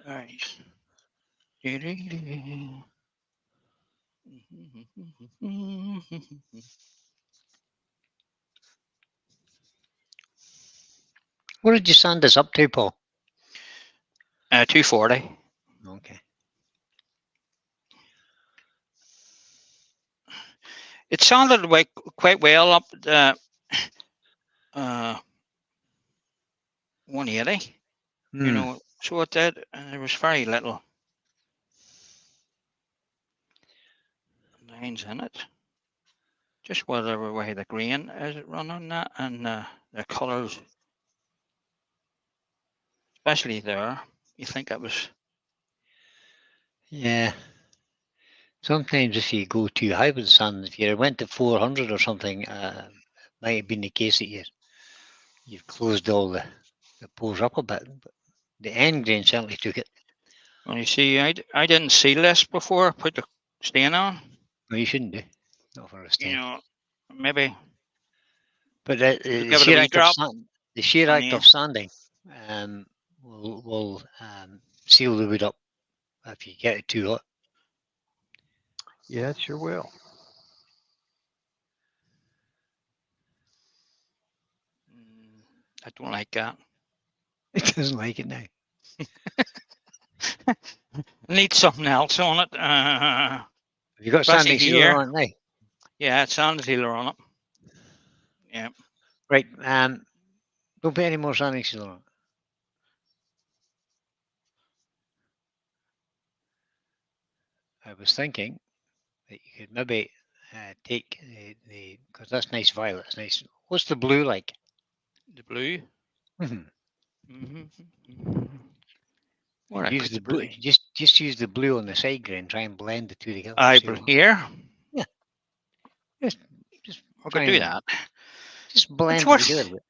Right. What did you sand this up to, Paul? 240. Okay. It sounded like quite well up the 180. You Hmm. know, so it did, and there was very little lines in it. Just whatever way the grain is running that, and the colours, especially there. You think it was Yeah. Sometimes if you go too high with the sand, if you went to 400 or something, might have been the case that you've closed all the pores up a bit. But the end grain certainly took it. well, you see, I didn't seal this before I put the stain on. No, you shouldn't do. Not for a You stain. know, maybe But give it a wee drop. the sheer and act then- of sanding will seal the wood up if you get it too hot. Yeah, it sure will. I don't like that. It doesn't like it now. I need something else on it. Have you got Especially sanding sealer here. on it now? Yeah, it's sand sealer on it. Yeah. Right. Don't put any more sanding sealer on it. I was thinking that you could maybe take the because that's nice violet. It's nice. What's the blue like? The blue. Mhm. Where I Use put the the blue. blue? Just use the blue on the side grain. Try and blend the two together. I See what- here. Just I try could do and- that. just blend it worth- together. a bit.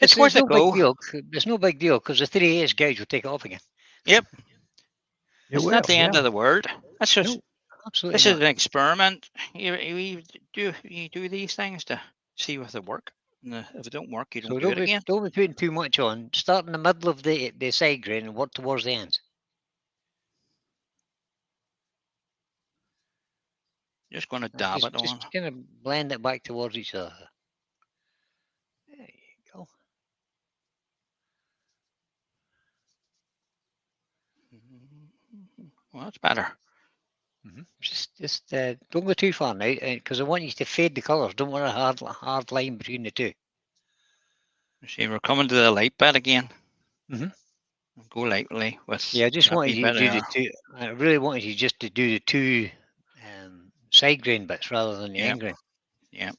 It's worth a no go. big deal. There's no big deal because the 3/8 gauge will take it off again. It It's will. not the end yeah. of the world. That's just No, absolutely this is not. an experiment. You do these things to see if they work. And if it don't work, you don't So do it again. don't be putting too much on. Start in the middle of the side grain and work towards the ends. Just going to dab it on. Just kind of blend it back towards each other. There you go. Well, that's better. Just don't go too far now because I want you to fade the colours. Don't want a hard line between the two. See, we're coming to the light bit again. Mhm. Go lightly with. Yeah, I just that wanted wee you to bit do the there. two. I really wanted you just to do the two side grain bits rather than the Yep. end grain. Yep.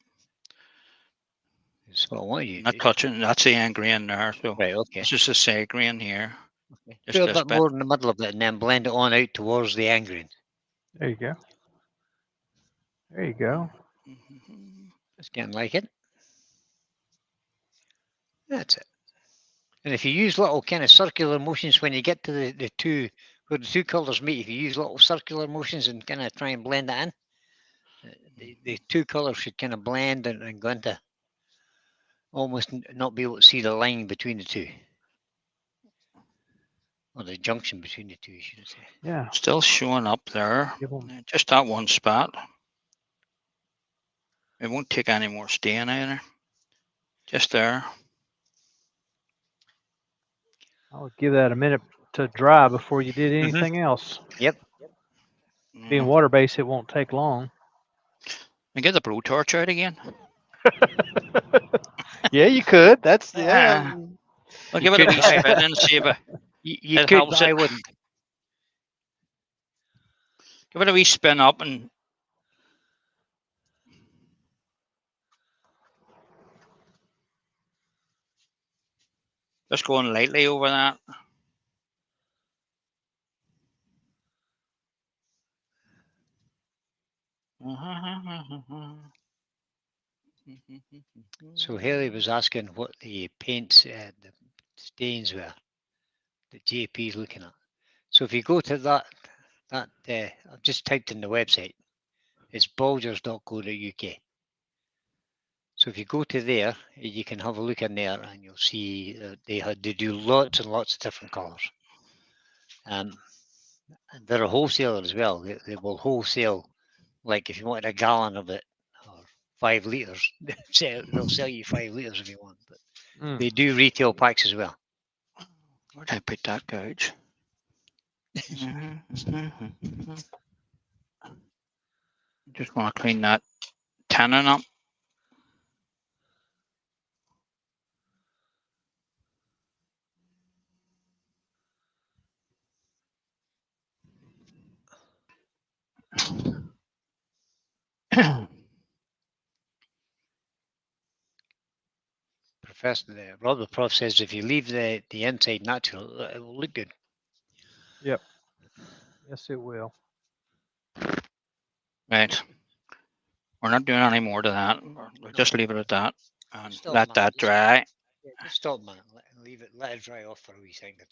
That's what I wanted you to Not do. touching. That's the end grain there. So Right, okay. this is the side grain here. Okay. Just Put a this bit bit. more in the middle of it and then blend it on out towards the end grain. There you go. There you go. It's getting like it. That's it. And if you use little kind of circular motions when you get to the two, where the two colours meet, if you use little circular motions and kind of try and blend that in, the two colours should kind of blend and go into almost not be able to see the line between the two. Or the junction between the two, you should say. Yeah. Still showing up there. Give 'em- Just that one spot. It won't take any more stain either. Just there. I'll give that a minute to dry before you did anything else. Yep. Being water based, it won't take long. And get the blowtorch out again. Yeah, you could. That's Uh, yeah. We'll You give it a could wee buy- spin and see if You it could, helps but I it. wouldn't. Give it a wee spin up and just going lightly over that. So Haley was asking what the paints, the stains were that JP is looking at. So if you go to that, I've just typed in the website. It's bulgers.co.uk. So if you go to there, you can have a look in there, and you'll see they do lots and lots of different colours. And they're a wholesaler as well. They will wholesale, like if you wanted a gallon of it or 5 litres, they'll sell you 5 litres if you want. But Mm. they do retail packs as well. Where did I put that gouge? Just want to clean that tannin up. Professor Robert Prof says if you leave the inside natural, it will look good. Yep. Yes, it will. Right. We're not doing any more to that. We'll just leave it at that and Stop, let man. that dry. Yeah, just stop, man. Leave it. Let it dry off for a wee second or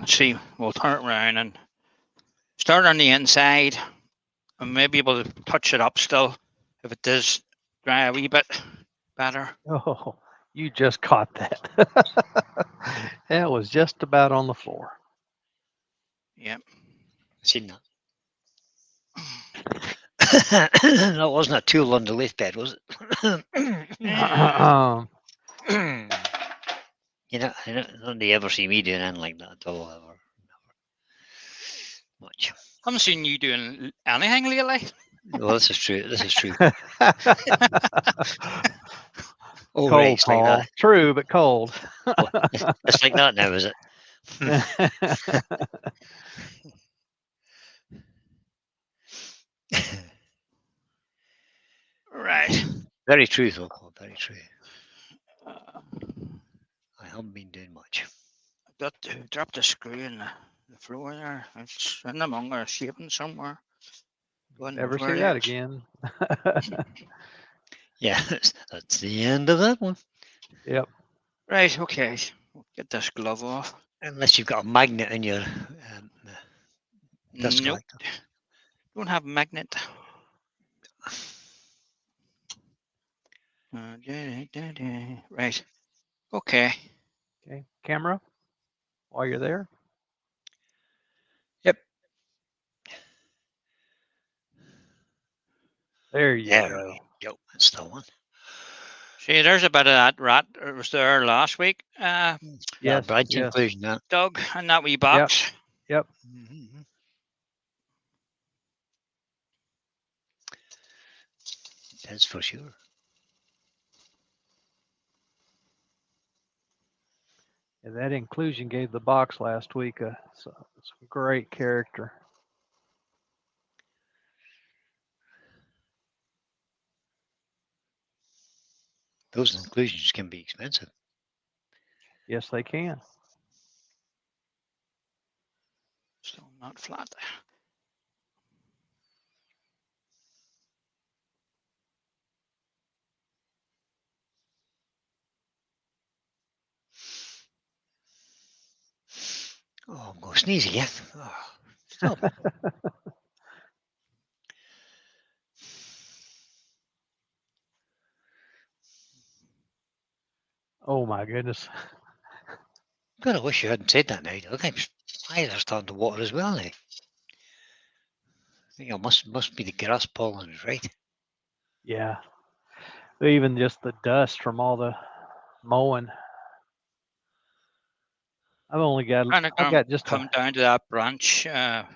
two. See, we'll turn it around and start on the inside. And maybe able to touch it up still if it does dry a wee bit better. Oh, you just caught that. That was just about on the floor. Yep. Seen that. That wasn't a tool on the lift bed, was it? You know, I don't they ever see me doing anything like that at all, ever. Never. Much. Haven't seen you doing anything lately. Well, this is true. This is true. Oh, Cold, right, it's like Paul. True, but cold. that. It's like that now, is it? Right. Very true, though, Paul. Very true. I haven't been doing much. Got to drop the screw in the floor there. It's in among there, shaping somewhere. God Never knows see where that it is. again. Yeah, that's the end of that one. Yep. Right, okay. We'll get this glove off. Unless you've got a magnet in your disc Nope. collector. Don't have a magnet. Right. Okay. Okay. Camera, while you're there. Yep. There you There go. we go. That's the one. See, there's a bit of that rat that was there last week, Yes. Branch Yes. inclusion, that. Doug, in that wee box. Yep. Mhm. That's for sure. Yeah, that inclusion gave the box last week some great character. Those inclusions can be expensive. Yes, they can. Still not flat. Oh, I'm going to sneeze again. Oh, stop. Oh my goodness. God, I wish you hadn't said that now. Look, my eyes are starting to water as well now. I think it must be the grass pollen, right? Yeah. Even just the dust from all the mowing. I've got just come down to that branch. There's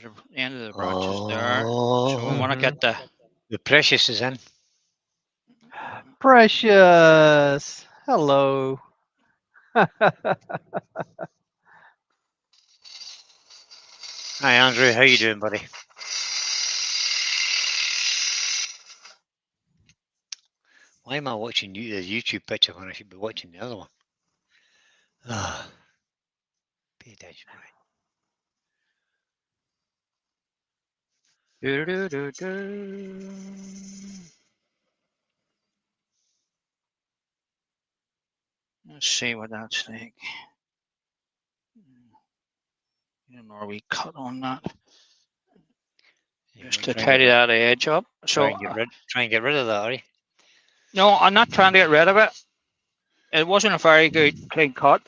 the end of the branches there. So we want to Oh, get the precious is in. Precious. Hello. Hi, Andrew. How you doing, buddy? Why am I watching the YouTube picture when I should be watching the other one? Ah, pay attention, right? Let's see what that's like. More we cut on that You just want to try and get tidy rid- that edge up. Try So and get rid of that, are you? no, I'm not trying to get rid of it. It wasn't a very good clean cut.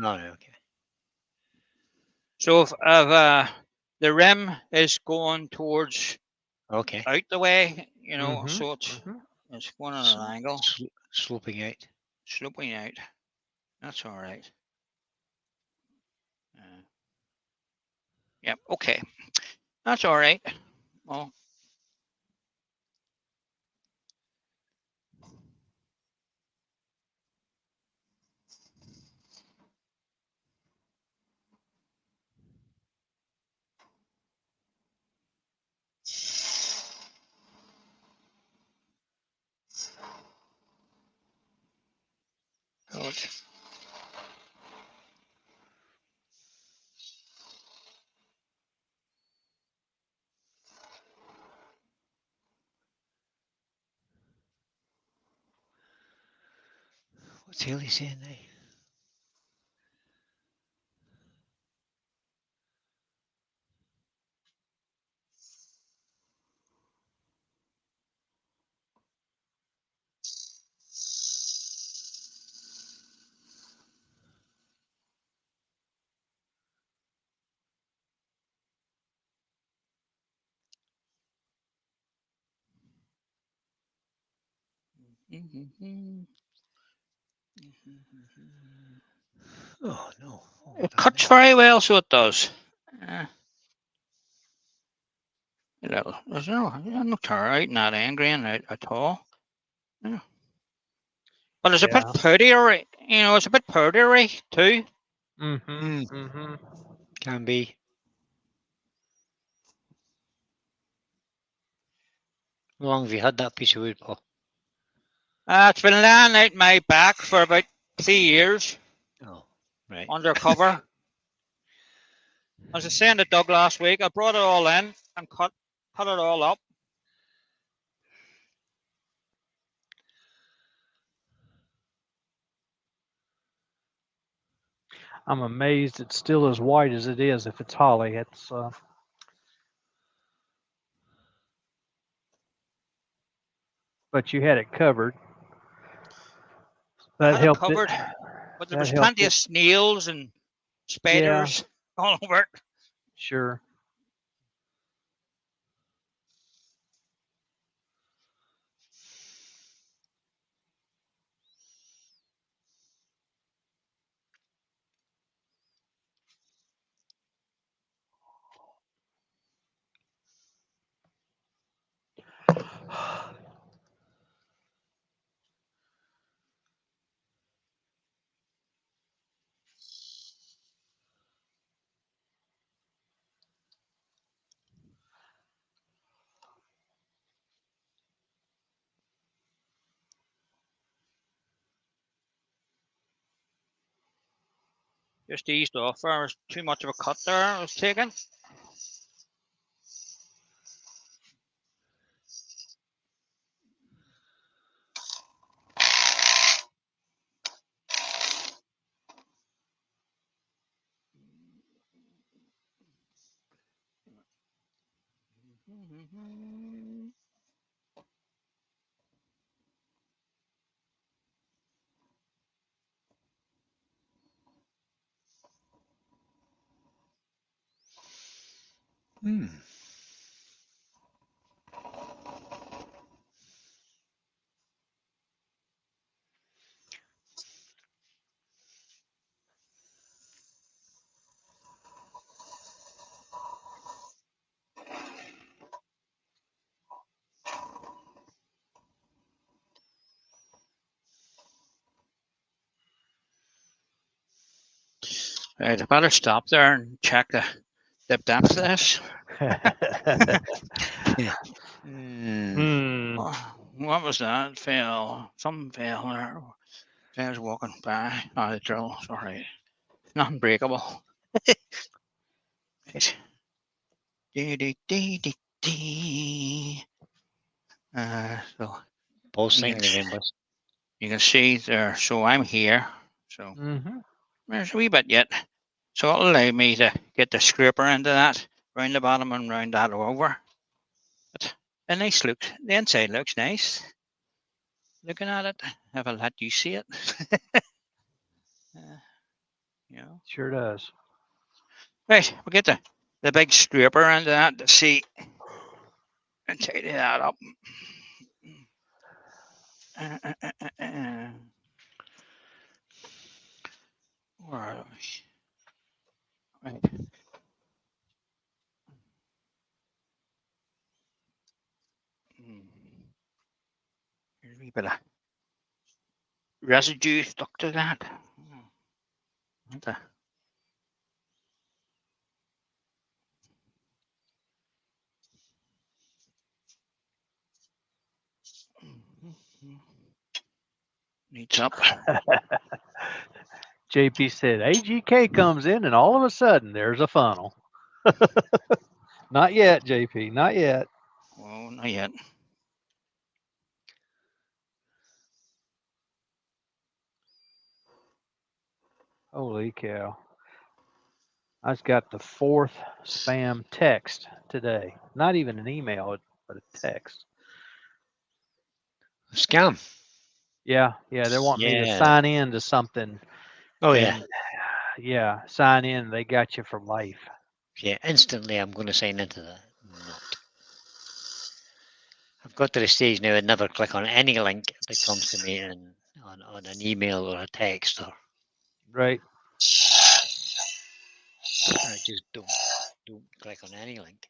Oh, no, okay. So if the rim is going towards Okay. out the way, you know, Mhm, so it's mhm. it's going at Sl- an angle, sloping out. sloping out. That's all right. Yep. Okay. That's all right. Well, good. What's Haley saying now? Oh, no. Oh, It that cuts now. very well, so it does. A little. There's no tear out, not angry at all. Yeah. But it's a bit Yeah. powdery, you know, it's a bit powdery too. Mhm, mhm. Can be. How long have you had that piece of wood, Paul? It's been laying out my back for about 3 years Oh, right. under cover. As I was saying to Doug last week, I brought it all in and cut it all up. I'm amazed it's still as white as it is if it's holly. It's but you had it covered. I That had it helped it. covered, but there That was helped plenty it. of snails and Yeah, spiders all over it. sure. Just eased off. There was too much of a cut there I was taking. Hmm. Right, I better stop there and check the depth of this. Hmm. What was that? Fell. Something fell there. I was walking by. Oh, the drill. Sorry. Nothing breakable. Right. Dee, dee, dee, dee, dee. So Paul's you singing can, again, boys. you can see there. So I'm here. So Mhm. there's a wee bit yet. So it'll allow me to get the scraper into that, round the bottom and round that over. But a nice look. The inside looks nice. Looking at it, if I'll let you see it. You know. Sure does. Right, we'll get the big scraper into that to see and tidy that up. Where are we? Right. There's a wee bit of residue stuck to that. What the- Needs up. JP said AGK comes in and all of a sudden there's a funnel. Not yet, JP. Not yet. Oh, not yet. Holy cow. I just got the 4th spam text today. Not even an email, but a text. Scam. Yeah, they want me to Yeah. sign in to something. Oh, yeah. And yeah, sign in. They got you for life. Yeah, instantly I'm going to sign into that. Not. I've got to the stage now, I'd never click on any link that comes to me on an email or a text, or Right. I just don't click on any link.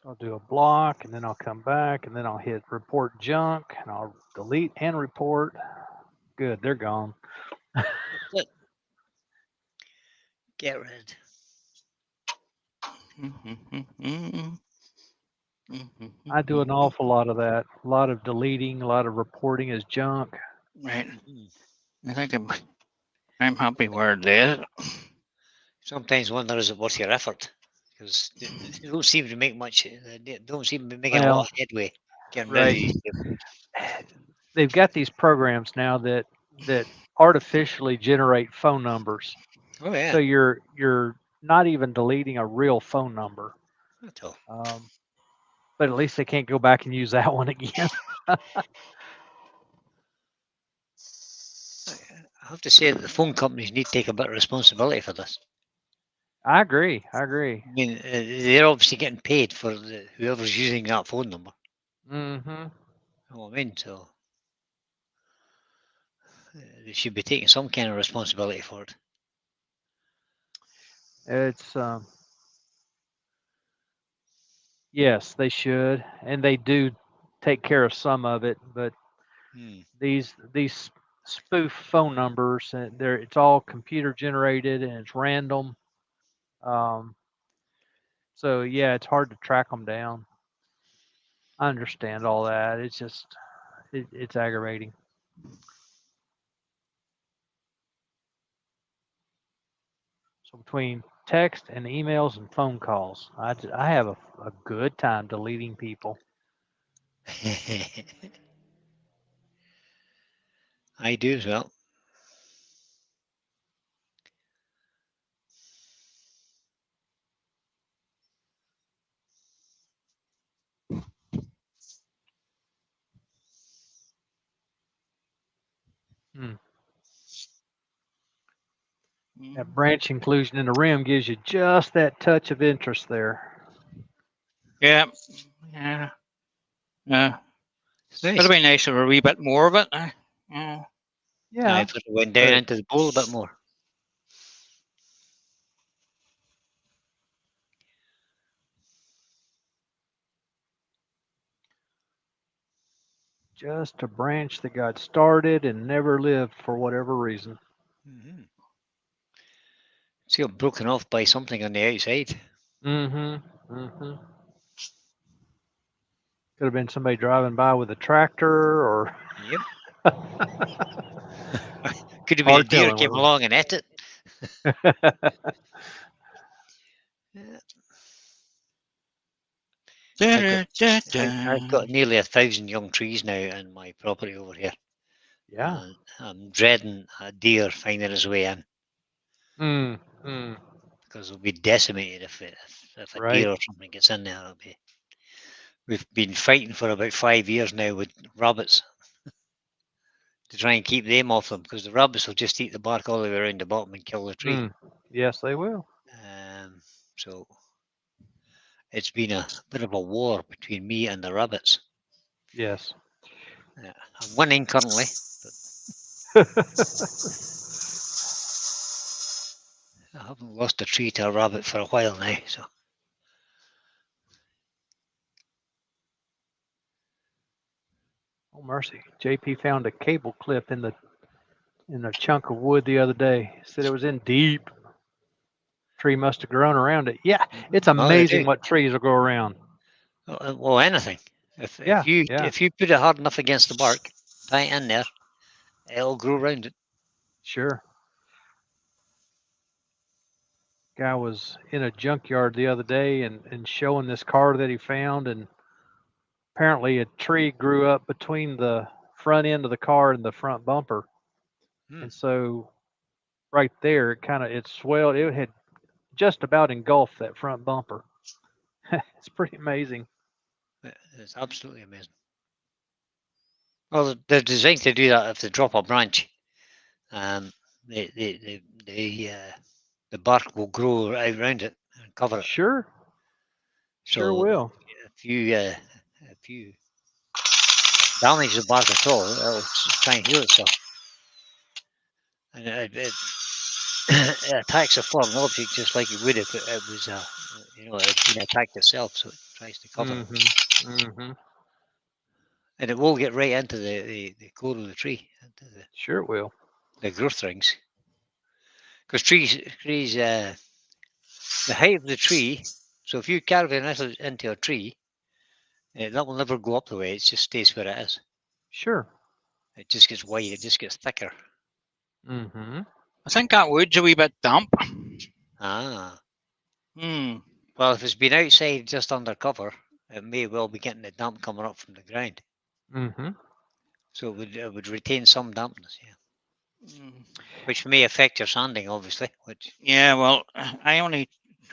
So I'll do a block and then I'll come back and then I'll hit report junk and I'll delete and report. Good, they're gone. That's it. Get rid. I do an awful lot of that. A lot of deleting, a lot of reporting as junk. Right. Mhm. I think I'm happy where it is. Sometimes wonder, is it worth your effort? Because they don't seem to make much. They don't seem to be making a lot of headway getting rid of Right. these. They've got these programs now that artificially generate phone numbers. Oh yeah. So you're not even deleting a real phone number. At all. But at least they can't go back and use that one again. I have to say that the phone companies need to take a bit of responsibility for this. I agree. I mean, they're obviously getting paid for whoever's using that phone number. Mm-hmm. You know what I mean? So they should be taking some kind of responsibility for it. It's yes, they should, and they do take care of some of it. But these spoof phone numbers, it's all computer generated and it's random. So yeah, it's hard to track them down. I understand all that. It's just it's aggravating. So between text and emails and phone calls, I have a good time deleting people. I do as well. That branch inclusion in the rim gives you just that touch of interest there. Yeah. Yeah. Yeah. It's nice. It'll be nice to have a wee bit more of it. I Yeah. if it went down but- into the bowl a bit more. Just a branch that got started and never lived for whatever reason. Mm-hmm. It's got broken off by something on the outside. Mm-hmm. Mm-hmm. Could have been somebody driving by with a tractor, or Yep. Could have been a hard deer telling came what along and ate it. it Yeah. I've got Da-da-da-da. nearly 1,000 young trees now in my property over here. Yeah. And I'm dreading a deer finding his way in because it'll be decimated if a Right. deer or something gets in there. It'll be. We've been fighting for about 5 years now with rabbits to try and keep them off them because the rabbits will just eat the bark all the way around the bottom and kill the tree. Yes, they will. So it's been a bit of a war between me and the rabbits. Yes. I'm winning currently. I haven't lost a tree to a rabbit for a while now. So Oh mercy. JP found a cable clip in a chunk of wood the other day. Said it was in deep. Tree must have grown around it. Yeah, it's oh, they amazing do. what trees will grow around. Well, anything. If Yeah, if you yeah. if you put it hard enough against the bark, tie it in there, it'll grow around it. Sure. Guy was in a junkyard the other day and showing this car that he found, and apparently a tree grew up between the front end of the car and the front bumper. And so right there it swelled. It had just about engulfed that front bumper. It's pretty amazing. It's absolutely amazing. Well, they're designed to do that if they drop a branch. The bark will grow out around it and cover it. Sure. Sure will. If you damage the bark at all, it'll try and heal itself. And it attacks a foreign object just like it would if it was it had been attacked itself. So it tries to cover it. Mm-hmm. And it will get right into the core of the tree, into Sure it will. the growth rings. Because trees, the height of the tree. So if you carve it into a tree, that will never go up the way. It just stays where it is. Sure. It just gets wide. It just gets thicker. Mm-hmm. I think that wood's a wee bit damp. Ah. Hmm. Well, if it's been outside just under cover, it may well be getting the damp coming up from the ground. Mm-hmm. So it would retain some dampness, yeah. Mm. Which may affect your sanding, obviously. Yeah, well, I only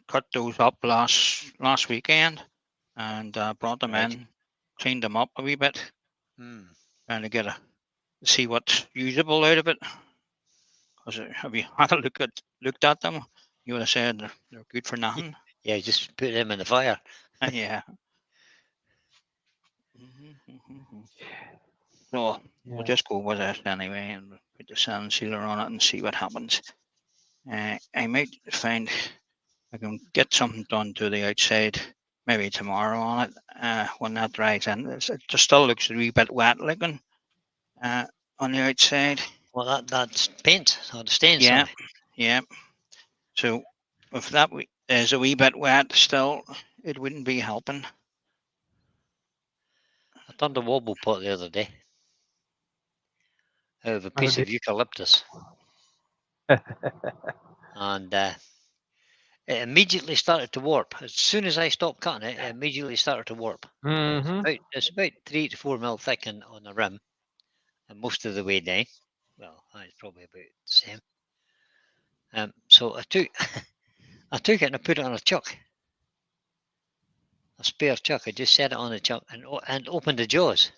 cut those up last weekend and brought them Right. in, cleaned them up a wee bit, Hmm. trying to see what's usable out of it. Because have you had a looked at them, you would have said they're good for nothing. Yeah, just put them in the fire. Yeah. So we'll just go with it anyway and put the sand sealer on it and see what happens. I might find I can get something done to the outside maybe tomorrow on it when that dries in. It just still looks a wee bit wet looking on the outside. Well, that's paint or the stains. Yeah, yeah. So if that is a wee bit wet still, it wouldn't be helping. I turned a wobble pot the other day out of a piece of eucalyptus. And it immediately started to warp. As soon as I stopped cutting it, it immediately started to warp. Mm-hmm. It's about 3 to 4 mil thick on the rim, and most of the way down. Well, it's probably about the same. So I took it and I put it on a chuck, a spare chuck. I just set it on the chuck and opened the jaws.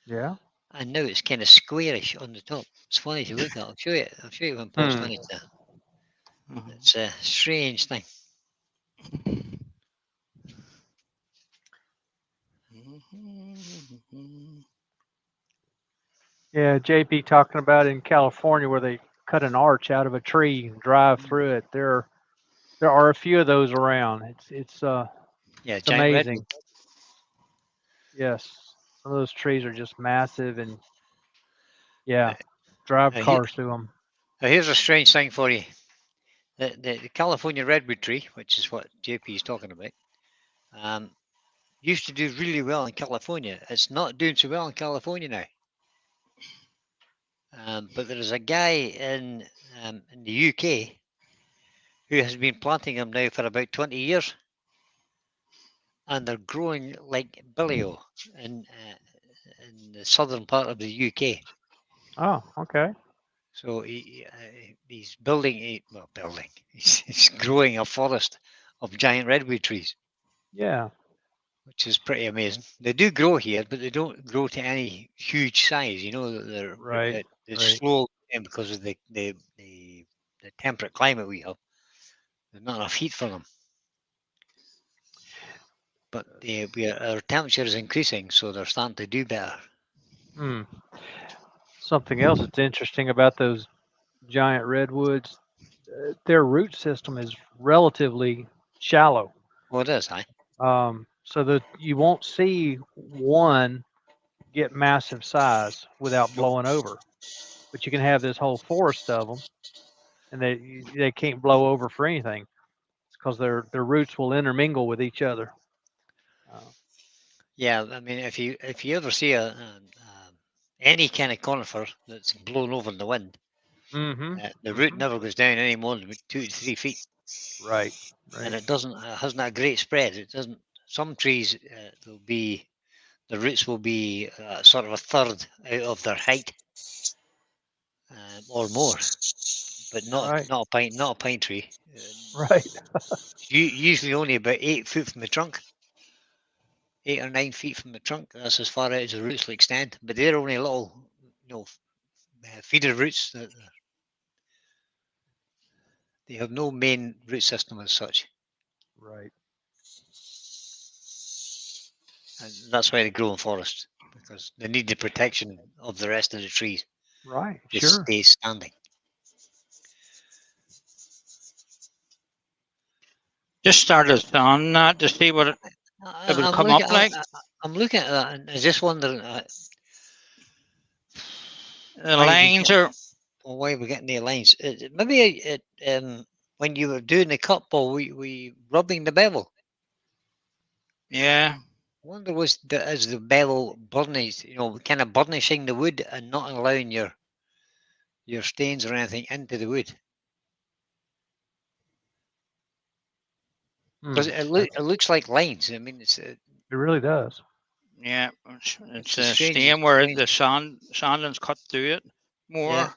Yeah. And now it's kind of squarish on the top. It's funny to look at. I'll show you when Paul's finished that. It's a strange thing. Yeah, JP talking about in California where they cut an arch out of a tree and drive through it. There are a few of those around. It's Yeah, amazing. Redwood. Yes. Some of those trees are just massive, and yeah, drive Here- cars through them. Now here's a strange thing for you. The California redwood tree, which is what JP is talking about, used to do really well in California. It's not doing so well in California now. But there is a guy in the UK who has been planting them now for about 20 years, and they're growing like billio in the southern part of the UK. Oh, okay. So he's building he's growing a forest of giant redwood trees, Yeah. which is pretty amazing. They do grow here, but they don't grow to any huge size. They're Right, it's right. slow because of the temperate climate we have. There's not enough heat for them. But our temperature is increasing, so they're starting to do better. Hmm. Something else that's interesting about those giant redwoods, their root system is relatively shallow. Well, it is, aye. So that you won't see one get massive size without blowing over. But you can have this whole forest of them, and they can't blow over for anything. It's because their roots will intermingle with each other. Yeah, I mean, if you ever see any kind of conifer that's blown over in the wind, Mm-hmm. the root never goes down any more than 2 to 3 feet, Right. and Right. it hasn't a great spread. It doesn't. Some trees the roots will be sort of a third out of their height or more, but Right. not a pine tree. Right. Usually only about 8 feet from the trunk. 8 or 9 feet from the trunk. That's as far out as the roots will extend. But they're only little, feeder roots. They have no main root system as such, Right. and that's why they grow in forests, because they need the protection of the rest of the trees Right. to Sure. stay standing. Just started on that to see what it would come up like. I'm looking at that, and I just wondering The why lines are, we're getting the lines. Maybe when you were doing the cut ball, we rubbing the bevel. yeah, I wonder is the bevel kind of burnishing the wood and not allowing your stains or anything into the wood? Because it looks like lines. I mean, It really does. yeah. a It's a strange- stain where strange- the sanding's cut through it more. Yeah.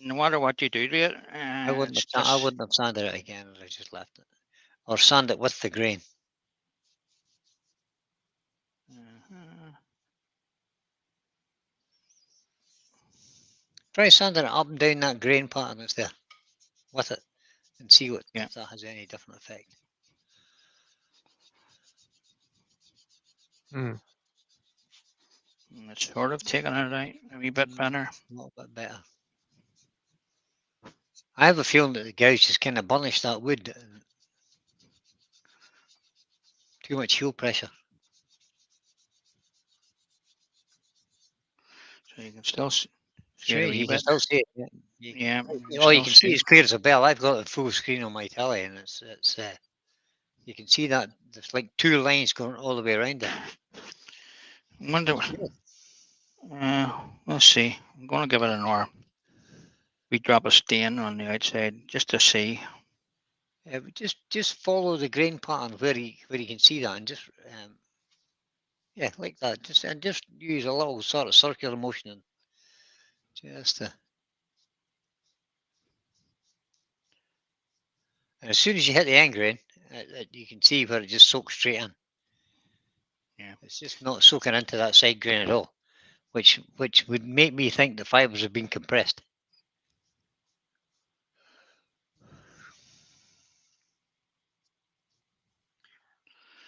No matter what you do to it, I wouldn't it's have, I just, wouldn't have sanded it again. I just left it, or sand it with the grain. Try sanding it up and down that grain pattern that's there with it, and see if that has any different effect. It's sort of taking it out a wee bit better. A little bit better. I have a feeling that the gouge has kind of burnished that wood. Too much heel pressure. So you can still see it a Sure, wee you can bit. still see it. Yeah. All you can see is clear as a bell. I've got it full screen on my telly, and it's you can see that there's like 2 lines going all the way around it. Wonder. Let's see. I'm going to give it an hour. We drop a stain on the outside just to see. Just follow the grain pattern where you can see that, and just like that. Just use a little sort of circular motion, and just and as soon as you hit the end grain, you can see where it just soaks straight in. Yeah, it's just not soaking into that side grain at all, which would make me think the fibers have been compressed.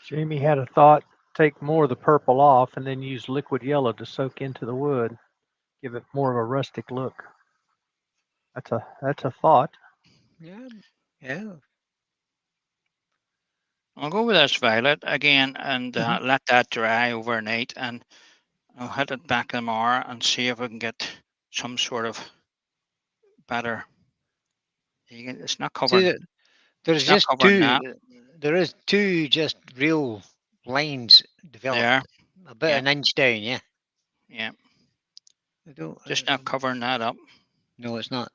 Jamie had a thought: take more of the purple off and then use liquid yellow to soak into the wood, give it more of a rustic look. That's a thought. Yeah. I'll go with this violet again and let that dry overnight, and I'll hit it back tomorrow and see if we can get some sort of better. It's not See, covering. there's It's not just covering two. that There is two just real lines developed, there. about Yeah. an inch down. Yeah. Yeah, I don't. just not covering that up. No, it's not.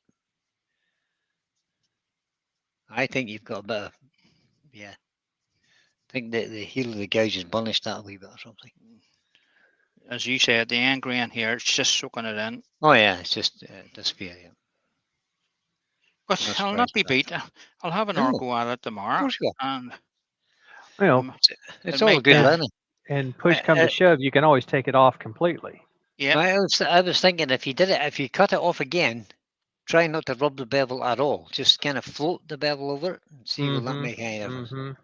I think you've got a bit of. Yeah. I think that the heel of the gouge has burnished that a wee bit or something. As you said, the end grain here, it's just soaking it in. Oh yeah, it's just disappear. Yeah. But Not I'll not surprised be by that. beat. I'll have an No, go at it Of tomorrow, course you are. and Well, It's it all might, good yeah. learning. and push come Uh, to shove, you can always take it off completely. yeah, I was thinking if you did it, if you cut it off again, try not to rub the bevel at all. Just kind of float the bevel over it and see will that Mhm, make any difference. mhm.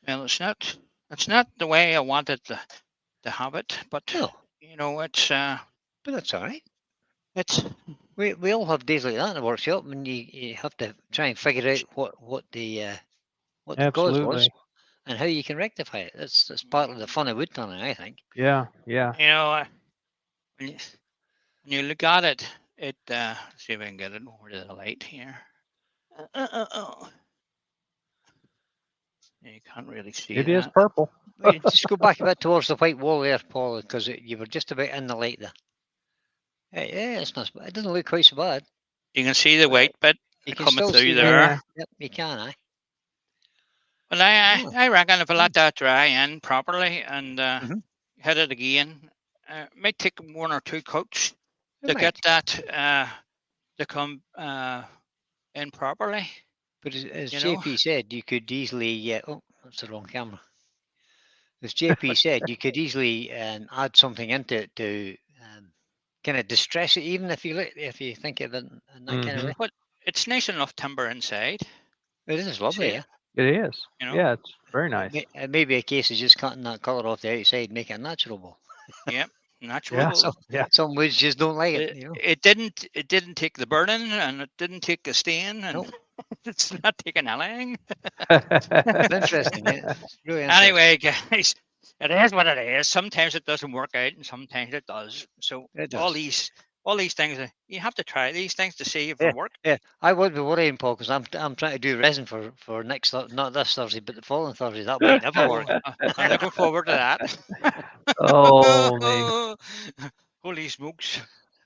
well, it's not the way I wanted to have it, but No, you know, but that's all right. it's We all have days like that in the workshop, and you have to try and figure out what the cause was Absolutely. and how you can rectify it. That's part of the fun of wood turning, I think. Yeah, yeah. you know, when you look at it, let's see if I can get it over to the light here. You can't really see It that. is purple. Wait, just go back a bit towards the white wall there, Paul, because you were just about in the light there. Yeah, it's not. It doesn't look quite so bad. You can see the white bit You can coming still through see there. Yeah. Yep, you can. Well, Yeah. I reckon if I let that dry in properly and Mhm. hit it again, it might take 1 or 2 coats It to might. get that to come in properly. But as You know? JP said, you could easily. Oh, that's the wrong camera. As JP said, you could easily add something into it to kind of distress it, even if you think of it in that kind of Mhm. way. But it's nice enough timber inside. It is lovely, See? yeah. It is. You know? Yeah, it's very nice. It may be a case of just cutting that colour off the outside, make it natural. Yep. Natural. Yeah. So Yeah. some woods just don't like it. It didn't take the burning, and it didn't take the stain, and Nope. it's not taking anything. It's interesting, yeah. It's really interesting. Anyway, guys, it is what it is. Sometimes it doesn't work out, and sometimes it does. So It all does. these things, you have to try these things to see if Yeah. they work. Yeah, I wouldn't be worrying, Paul, because I'm trying to do resin for next not this Thursday, but the following Thursday. That might never work. I'm looking forward to that. Oh, me. Holy smokes!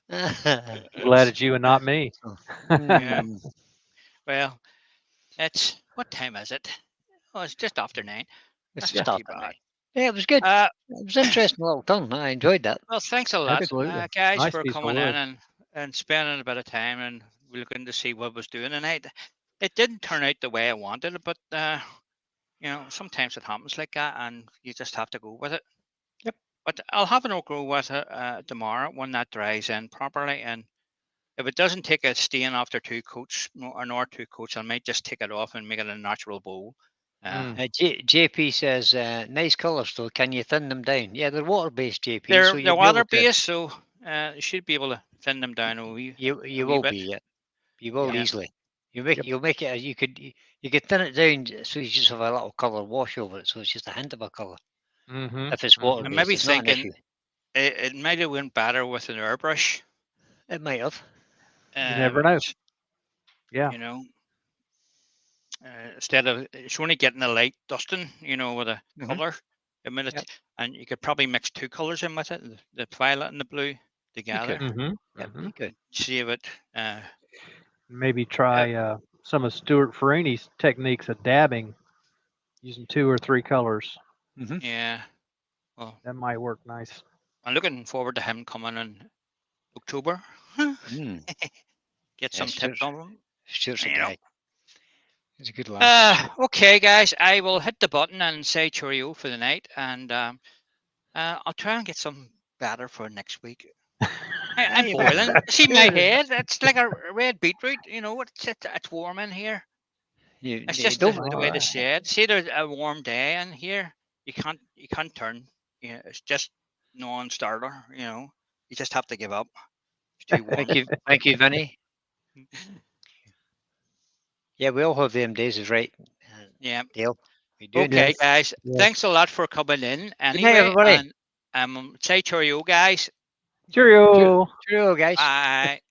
Glad it's you and not me. Yeah. Mm, Well, it's what time is it? Oh, it's just after 9. it's That's just not too after bad. night. Yeah, it was good. Uh, It was interesting little turn. I enjoyed that. well, thanks a lot, Absolutely. guys, Nice for piece of coming in wood. and spending a bit of time and looking to see what I was doing tonight. It didn't turn out the way I wanted it, but you know, sometimes it happens like that, and you just have to go with it. Yep. But I'll have an go with it tomorrow when that dries in properly, and if it doesn't take a stain after 2 coats or 2 coats, I might just take it off and make it a natural bowl. JP says nice colours though. Can you thin them down? Yeah, they're water based, JP. They're so you'll be water able to, based, so you should be able to thin them down a wee. you wee will bit. be. Yeah, you will Yeah. easily. Yep. You'll make it. You could thin it down so you just have a little colour wash over it, so it's just a hint of a colour. Mm-hmm. If it's water I'm based, maybe it's not an thinking issue. it might have went better with an airbrush. It might have. You never know. because, Yeah. You know, instead of it's only getting a light dusting, you know, with a Mhm. color a minute, Yep. and you could probably mix 2 colors in with it, the violet and the blue together. Mm-hmm. Yep, you could. See if it. Maybe try some of Stuart Farini's techniques of dabbing, using 2 or 3 colors. Mhm. Yeah. Well, That might work nice. I'm looking forward to him coming in October. Mm. Get some tips on him. Stuart's a You know. guy. He's a good lad. Okay, guys, I will hit the button and say cheerio for the night, and I'll try and get some better for next week. I'm Aye, boiling. See my yeah. head? It's like a red beetroot. You know, it's warm in here. It's just don't. the way the shed. See, there's a warm day in here. You can't turn. You know, it's just non-starter. You know, you just have to give up. It's too warm. Thank you, Vinny. Yeah, we all have them days, is right, Yeah. Dale? We do. Okay, Yes. guys. Yes. Thanks a lot for coming in. Good night, Anyway, everybody. and say cheerio, guys. Cheerio. Cheerio, guys. Bye.